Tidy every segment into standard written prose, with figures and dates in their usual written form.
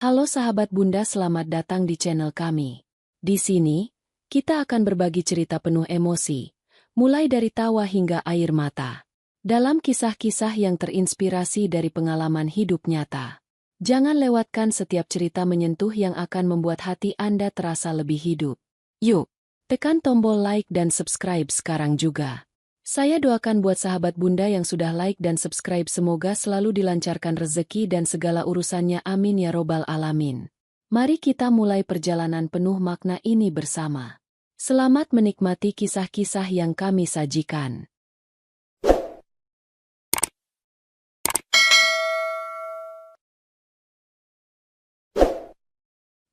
Halo sahabat Bunda, selamat datang di channel kami. Di sini, kita akan berbagi cerita penuh emosi, mulai dari tawa hingga air mata. Dalam kisah-kisah yang terinspirasi dari pengalaman hidup nyata. Jangan lewatkan setiap cerita menyentuh yang akan membuat hati Anda terasa lebih hidup. Yuk, tekan tombol like dan subscribe sekarang juga. Saya doakan buat sahabat Bunda yang sudah like dan subscribe semoga selalu dilancarkan rezeki dan segala urusannya, amin ya robbal alamin. Mari kita mulai perjalanan penuh makna ini bersama. Selamat menikmati kisah-kisah yang kami sajikan.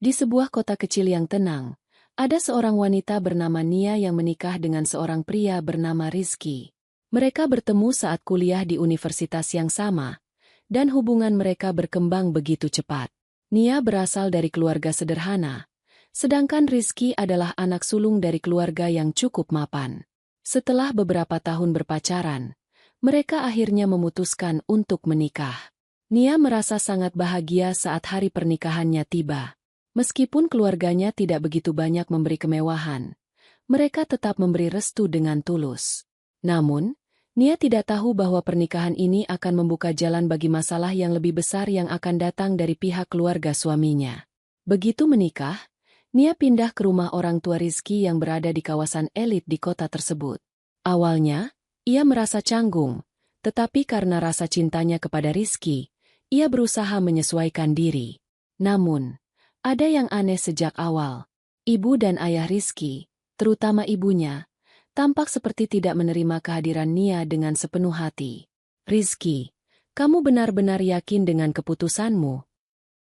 Di sebuah kota kecil yang tenang, ada seorang wanita bernama Nia yang menikah dengan seorang pria bernama Rizky. Mereka bertemu saat kuliah di universitas yang sama, dan hubungan mereka berkembang begitu cepat. Nia berasal dari keluarga sederhana, sedangkan Rizky adalah anak sulung dari keluarga yang cukup mapan. Setelah beberapa tahun berpacaran, mereka akhirnya memutuskan untuk menikah. Nia merasa sangat bahagia saat hari pernikahannya tiba. Meskipun keluarganya tidak begitu banyak memberi kemewahan, mereka tetap memberi restu dengan tulus. Namun, Nia tidak tahu bahwa pernikahan ini akan membuka jalan bagi masalah yang lebih besar yang akan datang dari pihak keluarga suaminya. Begitu menikah, Nia pindah ke rumah orang tua Rizky yang berada di kawasan elit di kota tersebut. Awalnya, ia merasa canggung, tetapi karena rasa cintanya kepada Rizky, ia berusaha menyesuaikan diri. Namun, ada yang aneh sejak awal. Ibu dan ayah Rizky, terutama ibunya, tampak seperti tidak menerima kehadiran Nia dengan sepenuh hati. "Rizky, kamu benar-benar yakin dengan keputusanmu?"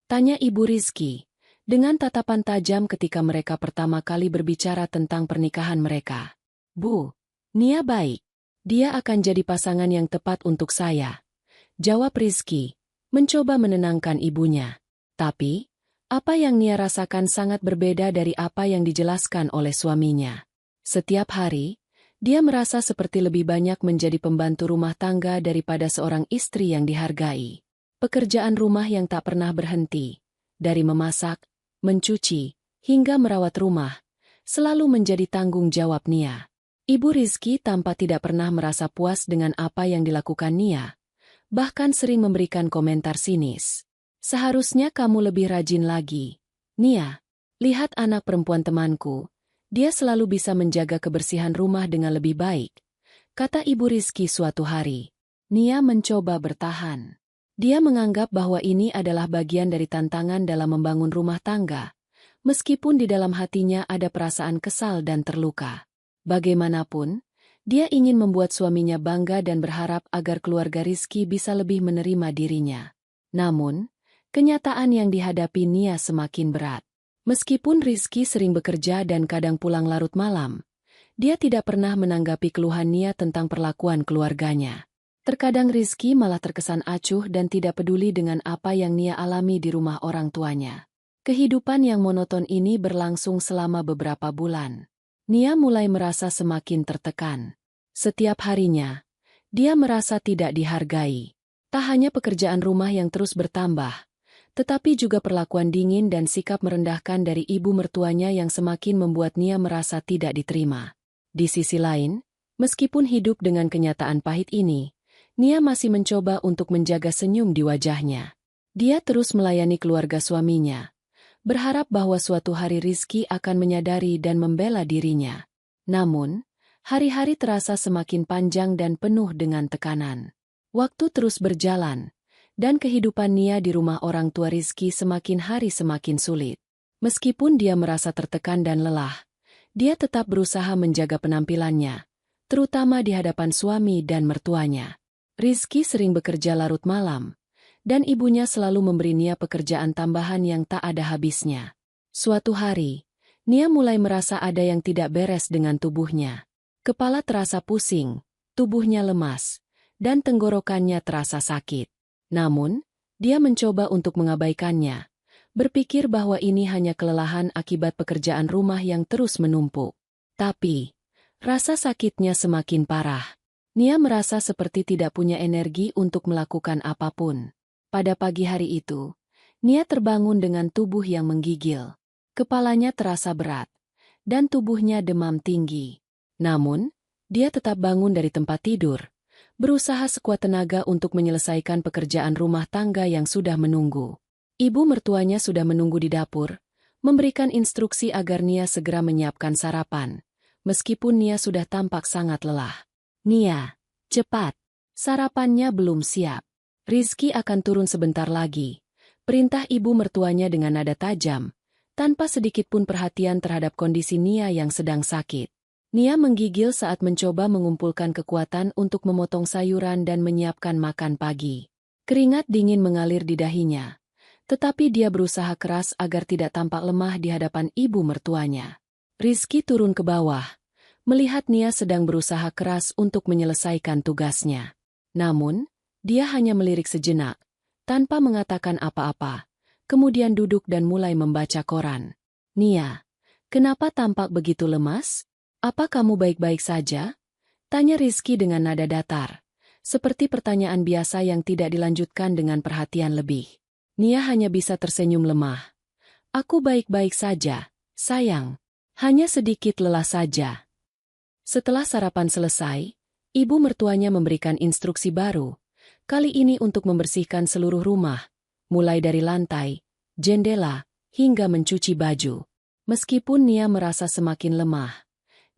tanya ibu Rizky, dengan tatapan tajam ketika mereka pertama kali berbicara tentang pernikahan mereka. "Bu, Nia baik. Dia akan jadi pasangan yang tepat untuk saya," jawab Rizky, mencoba menenangkan ibunya. Tapi, apa yang Nia rasakan sangat berbeda dari apa yang dijelaskan oleh suaminya. Setiap hari, dia merasa seperti lebih banyak menjadi pembantu rumah tangga daripada seorang istri yang dihargai. Pekerjaan rumah yang tak pernah berhenti, dari memasak, mencuci, hingga merawat rumah, selalu menjadi tanggung jawab Nia. Ibu Rizky tampak tidak pernah merasa puas dengan apa yang dilakukan Nia, bahkan sering memberikan komentar sinis. "Seharusnya kamu lebih rajin lagi. Nia, lihat anak perempuan temanku, dia selalu bisa menjaga kebersihan rumah dengan lebih baik," kata ibu Rizky suatu hari. Nia mencoba bertahan. Dia menganggap bahwa ini adalah bagian dari tantangan dalam membangun rumah tangga, meskipun di dalam hatinya ada perasaan kesal dan terluka. Bagaimanapun, dia ingin membuat suaminya bangga dan berharap agar keluarga Rizky bisa lebih menerima dirinya. Namun, kenyataan yang dihadapi Nia semakin berat. Meskipun Rizky sering bekerja dan kadang pulang larut malam, dia tidak pernah menanggapi keluhan Nia tentang perlakuan keluarganya. Terkadang Rizky malah terkesan acuh dan tidak peduli dengan apa yang Nia alami di rumah orang tuanya. Kehidupan yang monoton ini berlangsung selama beberapa bulan. Nia mulai merasa semakin tertekan. Setiap harinya, dia merasa tidak dihargai. Tak hanya pekerjaan rumah yang terus bertambah, tetapi juga perlakuan dingin dan sikap merendahkan dari ibu mertuanya yang semakin membuat Nia merasa tidak diterima. Di sisi lain, meskipun hidup dengan kenyataan pahit ini, Nia masih mencoba untuk menjaga senyum di wajahnya. Dia terus melayani keluarga suaminya, berharap bahwa suatu hari Rizky akan menyadari dan membela dirinya. Namun, hari-hari terasa semakin panjang dan penuh dengan tekanan. Waktu terus berjalan, dan kehidupan Nia di rumah orang tua Rizky semakin hari semakin sulit. Meskipun dia merasa tertekan dan lelah, dia tetap berusaha menjaga penampilannya, terutama di hadapan suami dan mertuanya. Rizky sering bekerja larut malam, dan ibunya selalu memberi Nia pekerjaan tambahan yang tak ada habisnya. Suatu hari, Nia mulai merasa ada yang tidak beres dengan tubuhnya. Kepala terasa pusing, tubuhnya lemas, dan tenggorokannya terasa sakit. Namun, dia mencoba untuk mengabaikannya, berpikir bahwa ini hanya kelelahan akibat pekerjaan rumah yang terus menumpuk. Tapi, rasa sakitnya semakin parah. Nia merasa seperti tidak punya energi untuk melakukan apapun. Pada pagi hari itu, Nia terbangun dengan tubuh yang menggigil. Kepalanya terasa berat, dan tubuhnya demam tinggi. Namun, dia tetap bangun dari tempat tidur, berusaha sekuat tenaga untuk menyelesaikan pekerjaan rumah tangga yang sudah menunggu. Ibu mertuanya sudah menunggu di dapur, memberikan instruksi agar Nia segera menyiapkan sarapan, meskipun Nia sudah tampak sangat lelah. "Nia, cepat, sarapannya belum siap. Rizky akan turun sebentar lagi," perintah ibu mertuanya dengan nada tajam, tanpa sedikit pun perhatian terhadap kondisi Nia yang sedang sakit. Nia menggigil saat mencoba mengumpulkan kekuatan untuk memotong sayuran dan menyiapkan makan pagi. Keringat dingin mengalir di dahinya, tetapi dia berusaha keras agar tidak tampak lemah di hadapan ibu mertuanya. Rizky turun ke bawah, melihat Nia sedang berusaha keras untuk menyelesaikan tugasnya. Namun, dia hanya melirik sejenak, tanpa mengatakan apa-apa, kemudian duduk dan mulai membaca koran. "Nia, kenapa tampak begitu lemas? Apa kamu baik-baik saja?" tanya Rizky dengan nada datar, seperti pertanyaan biasa yang tidak dilanjutkan dengan perhatian lebih. Nia hanya bisa tersenyum lemah. "Aku baik-baik saja, sayang. Hanya sedikit lelah saja." Setelah sarapan selesai, ibu mertuanya memberikan instruksi baru, kali ini untuk membersihkan seluruh rumah, mulai dari lantai, jendela, hingga mencuci baju. Meskipun Nia merasa semakin lemah,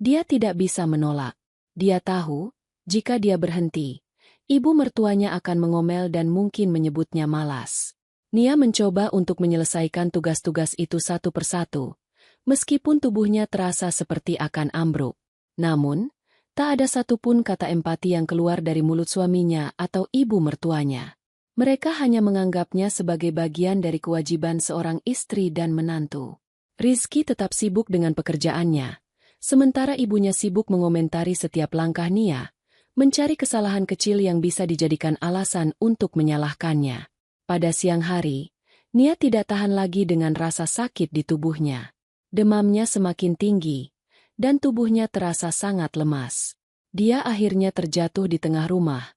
dia tidak bisa menolak. Dia tahu, jika dia berhenti, ibu mertuanya akan mengomel dan mungkin menyebutnya malas. Nia mencoba untuk menyelesaikan tugas-tugas itu satu persatu, meskipun tubuhnya terasa seperti akan ambruk. Namun, tak ada satupun kata empati yang keluar dari mulut suaminya atau ibu mertuanya. Mereka hanya menganggapnya sebagai bagian dari kewajiban seorang istri dan menantu. Rizky tetap sibuk dengan pekerjaannya, sementara ibunya sibuk mengomentari setiap langkah Nia, mencari kesalahan kecil yang bisa dijadikan alasan untuk menyalahkannya. Pada siang hari, Nia tidak tahan lagi dengan rasa sakit di tubuhnya. Demamnya semakin tinggi, dan tubuhnya terasa sangat lemas. Dia akhirnya terjatuh di tengah rumah,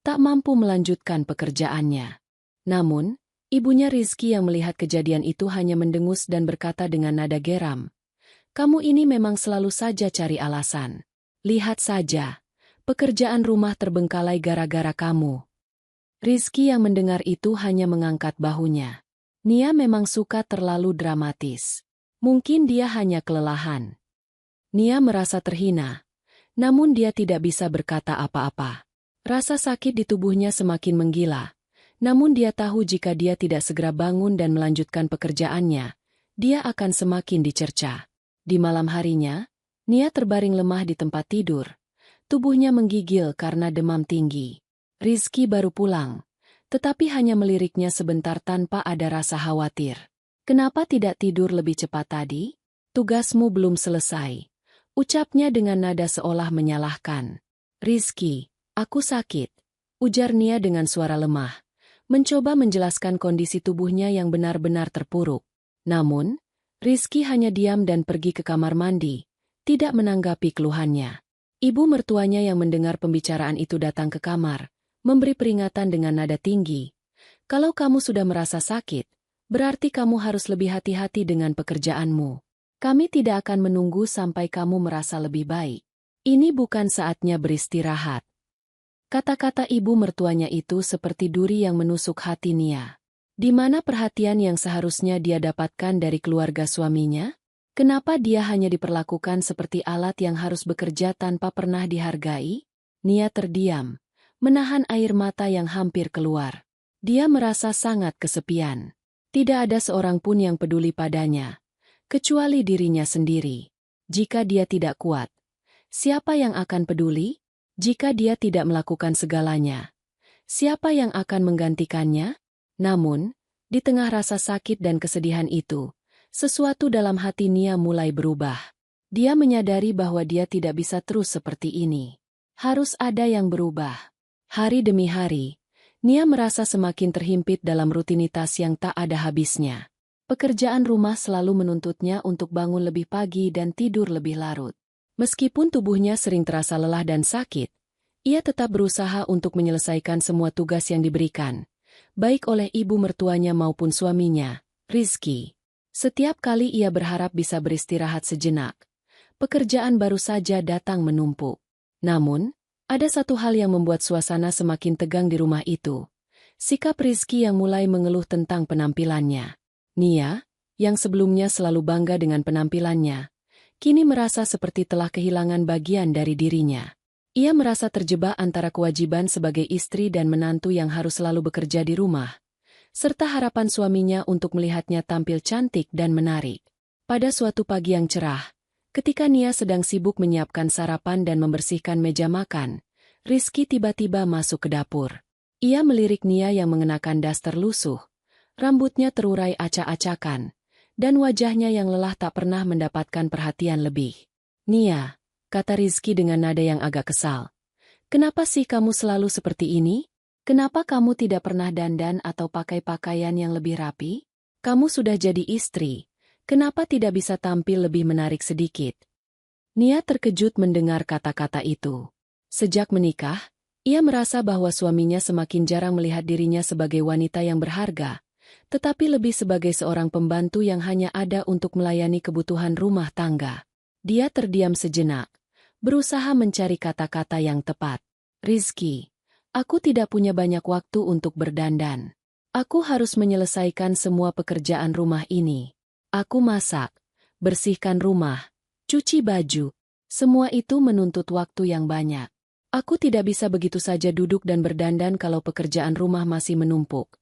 tak mampu melanjutkan pekerjaannya. Namun, ibunya Rizky yang melihat kejadian itu hanya mendengus dan berkata dengan nada geram, "Kamu ini memang selalu saja cari alasan. Lihat saja, pekerjaan rumah terbengkalai gara-gara kamu." Rizky yang mendengar itu hanya mengangkat bahunya. Nia memang suka terlalu dramatis. Mungkin dia hanya kelelahan. Nia merasa terhina, namun dia tidak bisa berkata apa-apa. Rasa sakit di tubuhnya semakin menggila, namun dia tahu jika dia tidak segera bangun dan melanjutkan pekerjaannya, dia akan semakin dicerca. Di malam harinya, Nia terbaring lemah di tempat tidur. Tubuhnya menggigil karena demam tinggi. Rizky baru pulang, tetapi hanya meliriknya sebentar tanpa ada rasa khawatir. "Kenapa tidak tidur lebih cepat tadi? Tugasmu belum selesai," ucapnya dengan nada seolah menyalahkan. "Rizky, aku sakit," ujar Nia dengan suara lemah, mencoba menjelaskan kondisi tubuhnya yang benar-benar terpuruk. Namun, Rizky hanya diam dan pergi ke kamar mandi, tidak menanggapi keluhannya. Ibu mertuanya yang mendengar pembicaraan itu datang ke kamar, memberi peringatan dengan nada tinggi. "Kalau kamu sudah merasa sakit, berarti kamu harus lebih hati-hati dengan pekerjaanmu. Kami tidak akan menunggu sampai kamu merasa lebih baik. Ini bukan saatnya beristirahat." Kata-kata ibu mertuanya itu seperti duri yang menusuk hati Nia. Di mana perhatian yang seharusnya dia dapatkan dari keluarga suaminya? Kenapa dia hanya diperlakukan seperti alat yang harus bekerja tanpa pernah dihargai? Nia terdiam, menahan air mata yang hampir keluar. Dia merasa sangat kesepian. Tidak ada seorang pun yang peduli padanya, kecuali dirinya sendiri. Jika dia tidak kuat, siapa yang akan peduli? Jika dia tidak melakukan segalanya, siapa yang akan menggantikannya? Namun, di tengah rasa sakit dan kesedihan itu, sesuatu dalam hati Nia mulai berubah. Dia menyadari bahwa dia tidak bisa terus seperti ini. Harus ada yang berubah. Hari demi hari, Nia merasa semakin terhimpit dalam rutinitas yang tak ada habisnya. Pekerjaan rumah selalu menuntutnya untuk bangun lebih pagi dan tidur lebih larut. Meskipun tubuhnya sering terasa lelah dan sakit, ia tetap berusaha untuk menyelesaikan semua tugas yang diberikan, baik oleh ibu mertuanya maupun suaminya, Rizky. Setiap kali ia berharap bisa beristirahat sejenak, pekerjaan baru saja datang menumpuk. Namun, ada satu hal yang membuat suasana semakin tegang di rumah itu. Sikap Rizky yang mulai mengeluh tentang penampilannya. Nia, yang sebelumnya selalu bangga dengan penampilannya, kini merasa seperti telah kehilangan bagian dari dirinya. Ia merasa terjebak antara kewajiban sebagai istri dan menantu yang harus selalu bekerja di rumah, serta harapan suaminya untuk melihatnya tampil cantik dan menarik. Pada suatu pagi yang cerah, ketika Nia sedang sibuk menyiapkan sarapan dan membersihkan meja makan, Rizky tiba-tiba masuk ke dapur. Ia melirik Nia yang mengenakan daster lusuh, rambutnya terurai acak-acakan, dan wajahnya yang lelah tak pernah mendapatkan perhatian lebih. "Nia," kata Rizky dengan nada yang agak kesal. "Kenapa sih kamu selalu seperti ini? Kenapa kamu tidak pernah dandan atau pakai pakaian yang lebih rapi? Kamu sudah jadi istri, kenapa tidak bisa tampil lebih menarik sedikit?" Nia terkejut mendengar kata-kata itu. Sejak menikah, ia merasa bahwa suaminya semakin jarang melihat dirinya sebagai wanita yang berharga, tetapi lebih sebagai seorang pembantu yang hanya ada untuk melayani kebutuhan rumah tangga. Dia terdiam sejenak, berusaha mencari kata-kata yang tepat. "Rizky, aku tidak punya banyak waktu untuk berdandan. Aku harus menyelesaikan semua pekerjaan rumah ini. Aku masak, bersihkan rumah, cuci baju. Semua itu menuntut waktu yang banyak. Aku tidak bisa begitu saja duduk dan berdandan kalau pekerjaan rumah masih menumpuk,"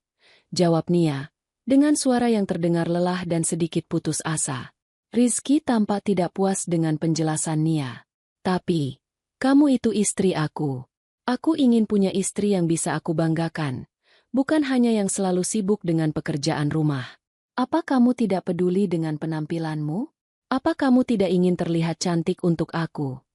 jawab Nia, dengan suara yang terdengar lelah dan sedikit putus asa. Rizky tampak tidak puas dengan penjelasan Nia. "Tapi, kamu itu istri aku. Aku ingin punya istri yang bisa aku banggakan, bukan hanya yang selalu sibuk dengan pekerjaan rumah. Apa kamu tidak peduli dengan penampilanmu? Apa kamu tidak ingin terlihat cantik untuk aku?"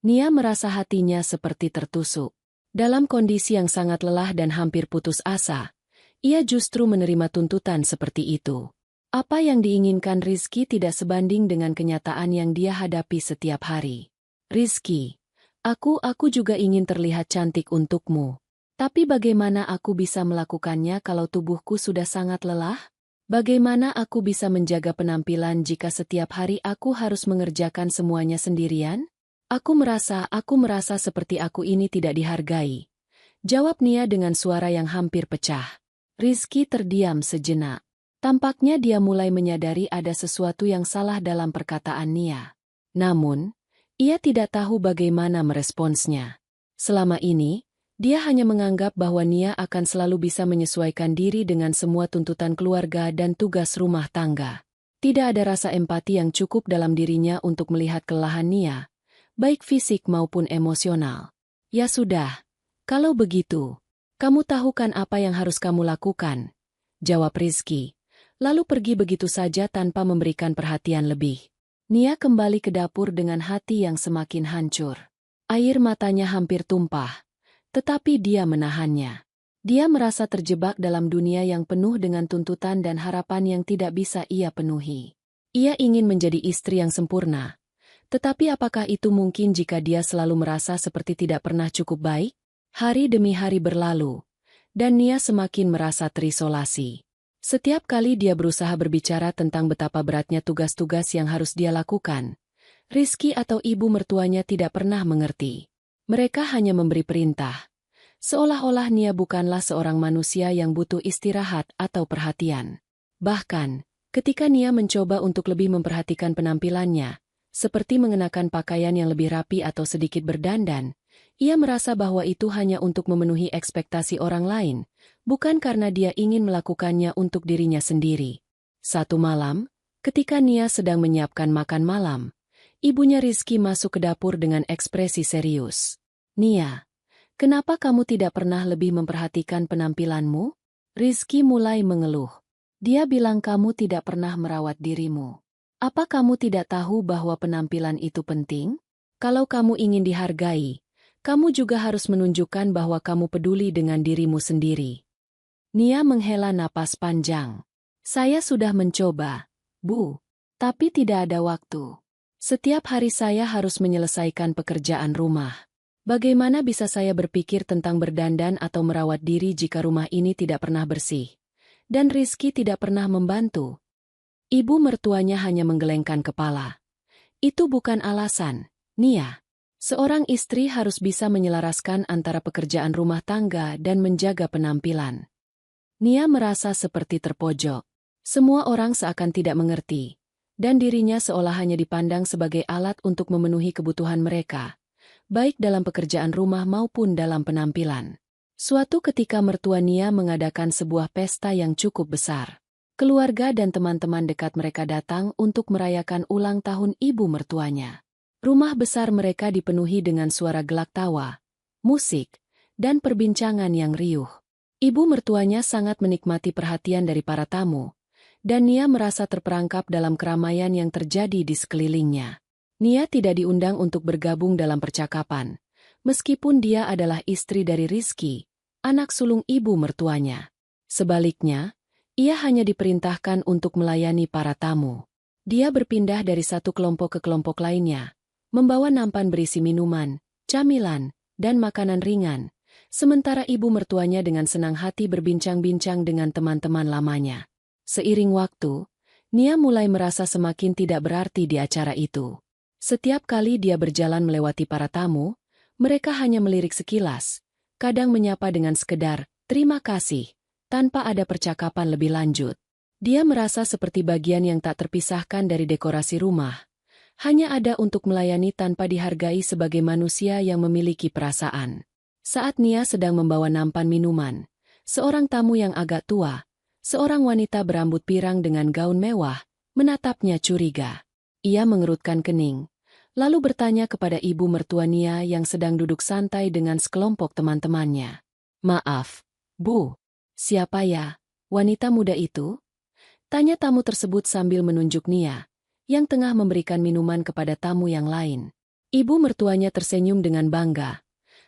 Nia merasa hatinya seperti tertusuk. Dalam kondisi yang sangat lelah dan hampir putus asa, ia justru menerima tuntutan seperti itu. Apa yang diinginkan Rizky tidak sebanding dengan kenyataan yang dia hadapi setiap hari. "Rizky, aku juga ingin terlihat cantik untukmu. Tapi bagaimana aku bisa melakukannya kalau tubuhku sudah sangat lelah? Bagaimana aku bisa menjaga penampilan jika setiap hari aku harus mengerjakan semuanya sendirian? Aku merasa seperti aku ini tidak dihargai," jawab Nia dengan suara yang hampir pecah. Rizky terdiam sejenak. Tampaknya dia mulai menyadari ada sesuatu yang salah dalam perkataan Nia. Namun, ia tidak tahu bagaimana meresponsnya. Selama ini, dia hanya menganggap bahwa Nia akan selalu bisa menyesuaikan diri dengan semua tuntutan keluarga dan tugas rumah tangga. Tidak ada rasa empati yang cukup dalam dirinya untuk melihat kelelahan Nia, baik fisik maupun emosional. "Ya sudah, kalau begitu, kamu tahu kan apa yang harus kamu lakukan?" jawab Rizky, lalu pergi begitu saja tanpa memberikan perhatian lebih. Nia kembali ke dapur dengan hati yang semakin hancur. Air matanya hampir tumpah, tetapi dia menahannya. Dia merasa terjebak dalam dunia yang penuh dengan tuntutan dan harapan yang tidak bisa ia penuhi. Ia ingin menjadi istri yang sempurna, tetapi apakah itu mungkin jika dia selalu merasa seperti tidak pernah cukup baik? Hari demi hari berlalu, dan Nia semakin merasa terisolasi. Setiap kali dia berusaha berbicara tentang betapa beratnya tugas-tugas yang harus dia lakukan, Rizky atau ibu mertuanya tidak pernah mengerti. Mereka hanya memberi perintah, seolah-olah Nia bukanlah seorang manusia yang butuh istirahat atau perhatian. Bahkan, ketika Nia mencoba untuk lebih memperhatikan penampilannya, seperti mengenakan pakaian yang lebih rapi atau sedikit berdandan, ia merasa bahwa itu hanya untuk memenuhi ekspektasi orang lain, bukan karena dia ingin melakukannya untuk dirinya sendiri. Satu malam, ketika Nia sedang menyiapkan makan malam, ibunya Rizky masuk ke dapur dengan ekspresi serius. "Nia, kenapa kamu tidak pernah lebih memperhatikan penampilanmu?" Rizky mulai mengeluh. "Dia bilang kamu tidak pernah merawat dirimu. Apa kamu tidak tahu bahwa penampilan itu penting? Kalau kamu ingin dihargai, kamu juga harus menunjukkan bahwa kamu peduli dengan dirimu sendiri." Nia menghela napas panjang. "Saya sudah mencoba, Bu. Tapi tidak ada waktu. Setiap hari saya harus menyelesaikan pekerjaan rumah. Bagaimana bisa saya berpikir tentang berdandan atau merawat diri jika rumah ini tidak pernah bersih? Dan Rizky tidak pernah membantu. Ibu mertuanya hanya menggelengkan kepala. Itu bukan alasan, Nia. Seorang istri harus bisa menyelaraskan antara pekerjaan rumah tangga dan menjaga penampilan. Nia merasa seperti terpojok. Semua orang seakan tidak mengerti, dan dirinya seolah hanya dipandang sebagai alat untuk memenuhi kebutuhan mereka, baik dalam pekerjaan rumah maupun dalam penampilan. Suatu ketika mertua Nia mengadakan sebuah pesta yang cukup besar. Keluarga dan teman-teman dekat mereka datang untuk merayakan ulang tahun ibu mertuanya. Rumah besar mereka dipenuhi dengan suara gelak tawa, musik, dan perbincangan yang riuh. Ibu mertuanya sangat menikmati perhatian dari para tamu, dan Nia merasa terperangkap dalam keramaian yang terjadi di sekelilingnya. Nia tidak diundang untuk bergabung dalam percakapan, meskipun dia adalah istri dari Rizky, anak sulung ibu mertuanya. Sebaliknya, ia hanya diperintahkan untuk melayani para tamu. Dia berpindah dari satu kelompok ke kelompok lainnya, membawa nampan berisi minuman, camilan, dan makanan ringan, sementara ibu mertuanya dengan senang hati berbincang-bincang dengan teman-teman lamanya. Seiring waktu, Nia mulai merasa semakin tidak berarti di acara itu. Setiap kali dia berjalan melewati para tamu, mereka hanya melirik sekilas, kadang menyapa dengan sekedar, "Terima kasih," tanpa ada percakapan lebih lanjut. Dia merasa seperti bagian yang tak terpisahkan dari dekorasi rumah. Hanya ada untuk melayani tanpa dihargai sebagai manusia yang memiliki perasaan. Saat Nia sedang membawa nampan minuman, seorang tamu yang agak tua, seorang wanita berambut pirang dengan gaun mewah, menatapnya curiga. Ia mengerutkan kening, lalu bertanya kepada ibu mertua Nia yang sedang duduk santai dengan sekelompok teman-temannya. "Maaf, Bu. Siapa ya, wanita muda itu?" Tanya tamu tersebut sambil menunjuk Nia, yang tengah memberikan minuman kepada tamu yang lain. Ibu mertuanya tersenyum dengan bangga,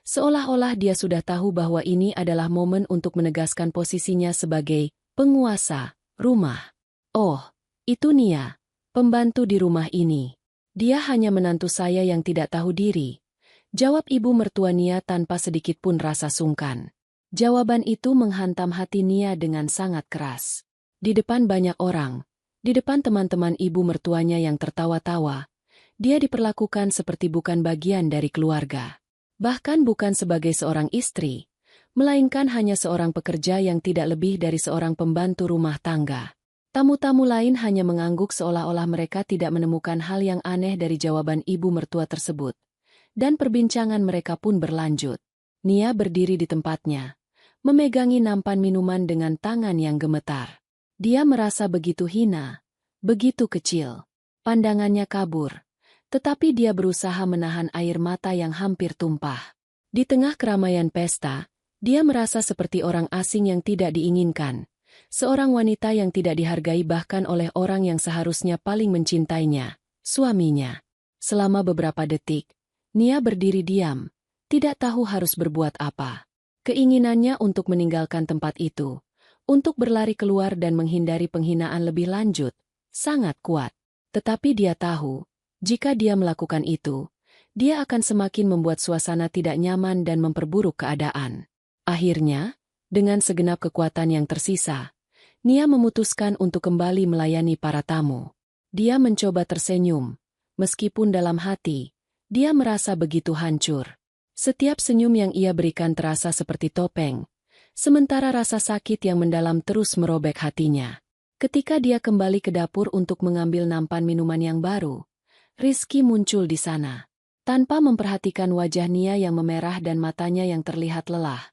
seolah-olah dia sudah tahu bahwa ini adalah momen untuk menegaskan posisinya sebagai penguasa rumah. "Oh, itu Nia, pembantu di rumah ini. Dia hanya menantu saya yang tidak tahu diri," jawab ibu mertua Nia tanpa sedikit pun rasa sungkan. Jawaban itu menghantam hati Nia dengan sangat keras. Di depan banyak orang, di depan teman-teman ibu mertuanya yang tertawa-tawa, dia diperlakukan seperti bukan bagian dari keluarga. Bahkan bukan sebagai seorang istri, melainkan hanya seorang pekerja yang tidak lebih dari seorang pembantu rumah tangga. Tamu-tamu lain hanya mengangguk seolah-olah mereka tidak menemukan hal yang aneh dari jawaban ibu mertua tersebut. Dan perbincangan mereka pun berlanjut. Nia berdiri di tempatnya, memegangi nampan minuman dengan tangan yang gemetar. Dia merasa begitu hina, begitu kecil. Pandangannya kabur, tetapi dia berusaha menahan air mata yang hampir tumpah. Di tengah keramaian pesta, dia merasa seperti orang asing yang tidak diinginkan, seorang wanita yang tidak dihargai bahkan oleh orang yang seharusnya paling mencintainya, suaminya. Selama beberapa detik, Nia berdiri diam, tidak tahu harus berbuat apa. Keinginannya untuk meninggalkan tempat itu, untuk berlari keluar dan menghindari penghinaan lebih lanjut, sangat kuat. Tetapi dia tahu, jika dia melakukan itu, dia akan semakin membuat suasana tidak nyaman dan memperburuk keadaan. Akhirnya, dengan segenap kekuatan yang tersisa, Nia memutuskan untuk kembali melayani para tamu. Dia mencoba tersenyum, meskipun dalam hati, dia merasa begitu hancur. Setiap senyum yang ia berikan terasa seperti topeng, sementara rasa sakit yang mendalam terus merobek hatinya. Ketika dia kembali ke dapur untuk mengambil nampan minuman yang baru, Rizky muncul di sana. Tanpa memperhatikan wajah Nia yang memerah dan matanya yang terlihat lelah,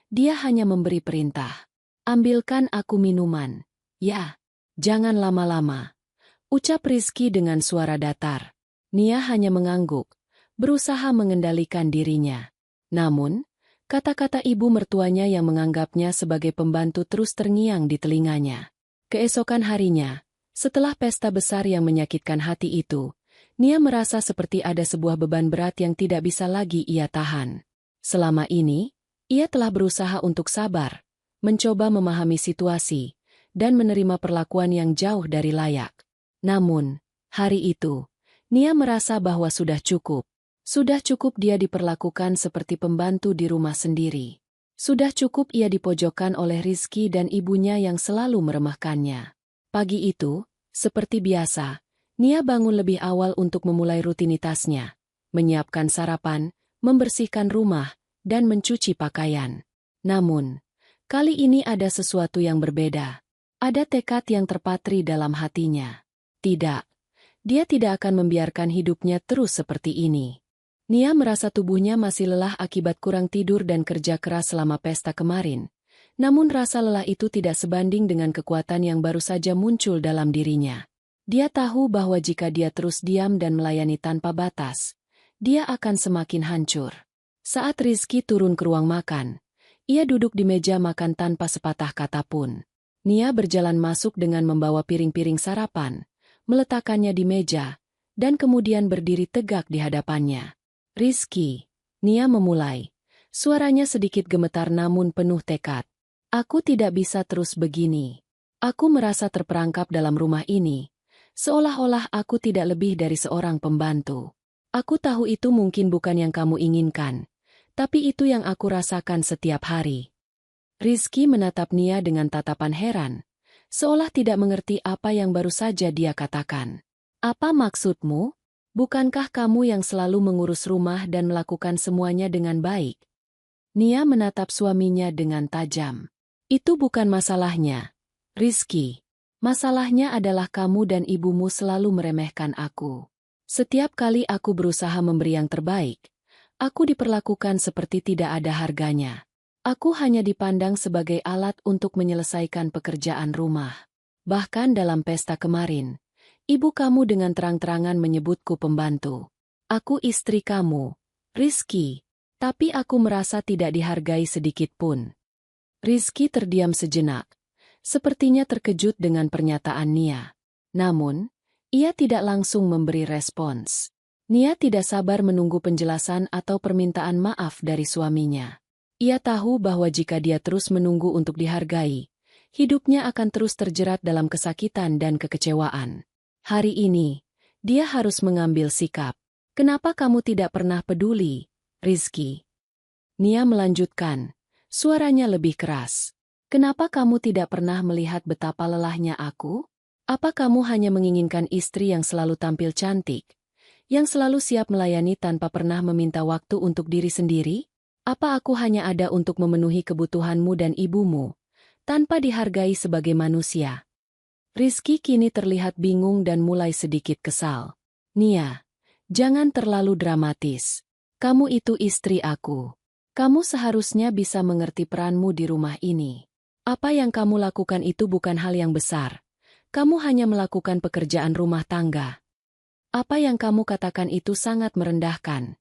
dia hanya memberi perintah. "Ambilkan aku minuman." "Ya, jangan lama-lama," ucap Rizky dengan suara datar. Nia hanya mengangguk, berusaha mengendalikan dirinya. Namun, kata-kata ibu mertuanya yang menganggapnya sebagai pembantu terus terngiang di telinganya. Keesokan harinya, setelah pesta besar yang menyakitkan hati itu, Nia merasa seperti ada sebuah beban berat yang tidak bisa lagi ia tahan. Selama ini, ia telah berusaha untuk sabar, mencoba memahami situasi, dan menerima perlakuan yang jauh dari layak. Namun, hari itu, Nia merasa bahwa sudah cukup. Sudah cukup dia diperlakukan seperti pembantu di rumah sendiri. Sudah cukup ia dipojokkan oleh Rizky dan ibunya yang selalu meremehkannya. Pagi itu, seperti biasa, Nia bangun lebih awal untuk memulai rutinitasnya, menyiapkan sarapan, membersihkan rumah, dan mencuci pakaian. Namun, kali ini ada sesuatu yang berbeda. Ada tekad yang terpatri dalam hatinya. Tidak, dia tidak akan membiarkan hidupnya terus seperti ini. Nia merasa tubuhnya masih lelah akibat kurang tidur dan kerja keras selama pesta kemarin. Namun rasa lelah itu tidak sebanding dengan kekuatan yang baru saja muncul dalam dirinya. Dia tahu bahwa jika dia terus diam dan melayani tanpa batas, dia akan semakin hancur. Saat Rizky turun ke ruang makan, ia duduk di meja makan tanpa sepatah kata pun. Nia berjalan masuk dengan membawa piring-piring sarapan, meletakkannya di meja, dan kemudian berdiri tegak di hadapannya. Rizky, Nia memulai. Suaranya sedikit gemetar namun penuh tekad. Aku tidak bisa terus begini. Aku merasa terperangkap dalam rumah ini. Seolah-olah aku tidak lebih dari seorang pembantu. Aku tahu itu mungkin bukan yang kamu inginkan. Tapi itu yang aku rasakan setiap hari. Rizky menatap Nia dengan tatapan heran. Seolah tidak mengerti apa yang baru saja dia katakan. Apa maksudmu? Bukankah kamu yang selalu mengurus rumah dan melakukan semuanya dengan baik? Nia menatap suaminya dengan tajam. Itu bukan masalahnya, Rizky. Masalahnya adalah kamu dan ibumu selalu meremehkan aku. Setiap kali aku berusaha memberi yang terbaik, aku diperlakukan seperti tidak ada harganya. Aku hanya dipandang sebagai alat untuk menyelesaikan pekerjaan rumah. Bahkan dalam pesta kemarin, ibu kamu dengan terang-terangan menyebutku pembantu. Aku istri kamu, Rizky, tapi aku merasa tidak dihargai sedikit pun. Rizky terdiam sejenak, sepertinya terkejut dengan pernyataan Nia. Namun, ia tidak langsung memberi respons. Nia tidak sabar menunggu penjelasan atau permintaan maaf dari suaminya. Ia tahu bahwa jika dia terus menunggu untuk dihargai, hidupnya akan terus terjerat dalam kesakitan dan kekecewaan. Hari ini, dia harus mengambil sikap. Kenapa kamu tidak pernah peduli, Rizky? Nia melanjutkan, suaranya lebih keras. Kenapa kamu tidak pernah melihat betapa lelahnya aku? Apa kamu hanya menginginkan istri yang selalu tampil cantik, yang selalu siap melayani tanpa pernah meminta waktu untuk diri sendiri? Apa aku hanya ada untuk memenuhi kebutuhanmu dan ibumu, tanpa dihargai sebagai manusia? Rizky kini terlihat bingung dan mulai sedikit kesal. Nia, jangan terlalu dramatis. Kamu itu istri aku. Kamu seharusnya bisa mengerti peranmu di rumah ini. Apa yang kamu lakukan itu bukan hal yang besar. Kamu hanya melakukan pekerjaan rumah tangga. Apa yang kamu katakan itu sangat merendahkan.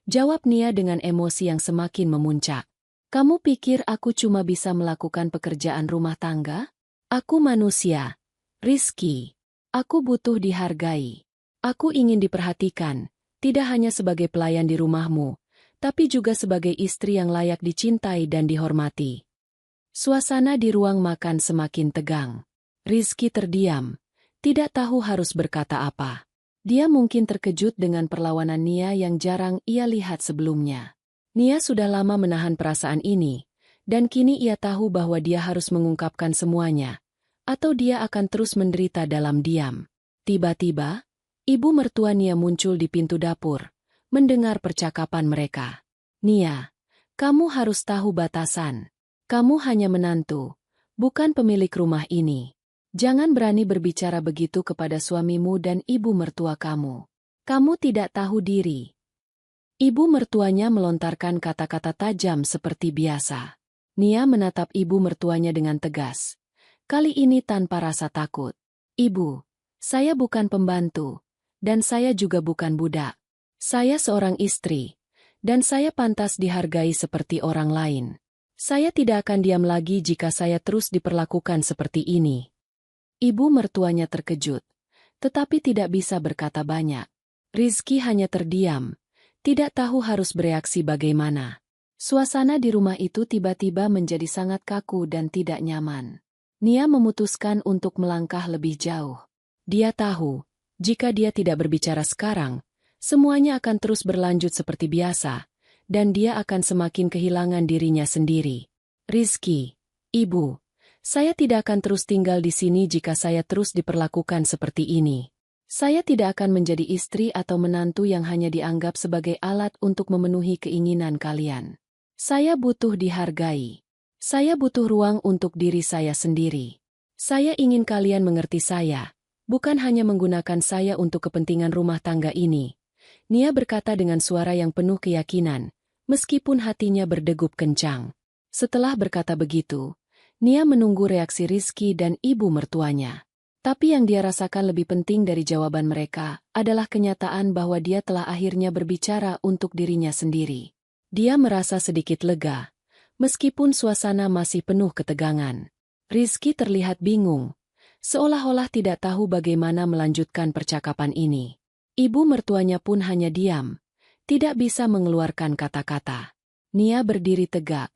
Jawab Nia dengan emosi yang semakin memuncak. Kamu pikir aku cuma bisa melakukan pekerjaan rumah tangga? Aku manusia, Rizky. Aku butuh dihargai. Aku ingin diperhatikan, tidak hanya sebagai pelayan di rumahmu, tapi juga sebagai istri yang layak dicintai dan dihormati. Suasana di ruang makan semakin tegang. Rizky terdiam, tidak tahu harus berkata apa. Dia mungkin terkejut dengan perlawanan Nia yang jarang ia lihat sebelumnya. Nia sudah lama menahan perasaan ini, dan kini ia tahu bahwa dia harus mengungkapkan semuanya, atau dia akan terus menderita dalam diam. Tiba-tiba, ibu mertua Nia muncul di pintu dapur, mendengar percakapan mereka. Nia, kamu harus tahu batasan. Kamu hanya menantu, bukan pemilik rumah ini. Jangan berani berbicara begitu kepada suamimu dan ibu mertua kamu. Kamu tidak tahu diri. Ibu mertuanya melontarkan kata-kata tajam seperti biasa. Nia menatap ibu mertuanya dengan tegas. Kali ini tanpa rasa takut. Ibu, saya bukan pembantu, dan saya juga bukan budak. Saya seorang istri, dan saya pantas dihargai seperti orang lain. Saya tidak akan diam lagi jika saya terus diperlakukan seperti ini. Ibu mertuanya terkejut, tetapi tidak bisa berkata banyak. Rizky hanya terdiam, tidak tahu harus bereaksi bagaimana. Suasana di rumah itu tiba-tiba menjadi sangat kaku dan tidak nyaman. Nia memutuskan untuk melangkah lebih jauh. Dia tahu, jika dia tidak berbicara sekarang, semuanya akan terus berlanjut seperti biasa, dan dia akan semakin kehilangan dirinya sendiri. Rizky, Ibu, saya tidak akan terus tinggal di sini jika saya terus diperlakukan seperti ini. Saya tidak akan menjadi istri atau menantu yang hanya dianggap sebagai alat untuk memenuhi keinginan kalian. Saya butuh dihargai. Saya butuh ruang untuk diri saya sendiri. Saya ingin kalian mengerti saya, bukan hanya menggunakan saya untuk kepentingan rumah tangga ini. Nia berkata dengan suara yang penuh keyakinan, meskipun hatinya berdegup kencang. Setelah berkata begitu, Nia menunggu reaksi Rizky dan ibu mertuanya. Tapi yang dia rasakan lebih penting dari jawaban mereka adalah kenyataan bahwa dia telah akhirnya berbicara untuk dirinya sendiri. Dia merasa sedikit lega, meskipun suasana masih penuh ketegangan. Rizky terlihat bingung, seolah-olah tidak tahu bagaimana melanjutkan percakapan ini. Ibu mertuanya pun hanya diam, tidak bisa mengeluarkan kata-kata. Nia berdiri tegak,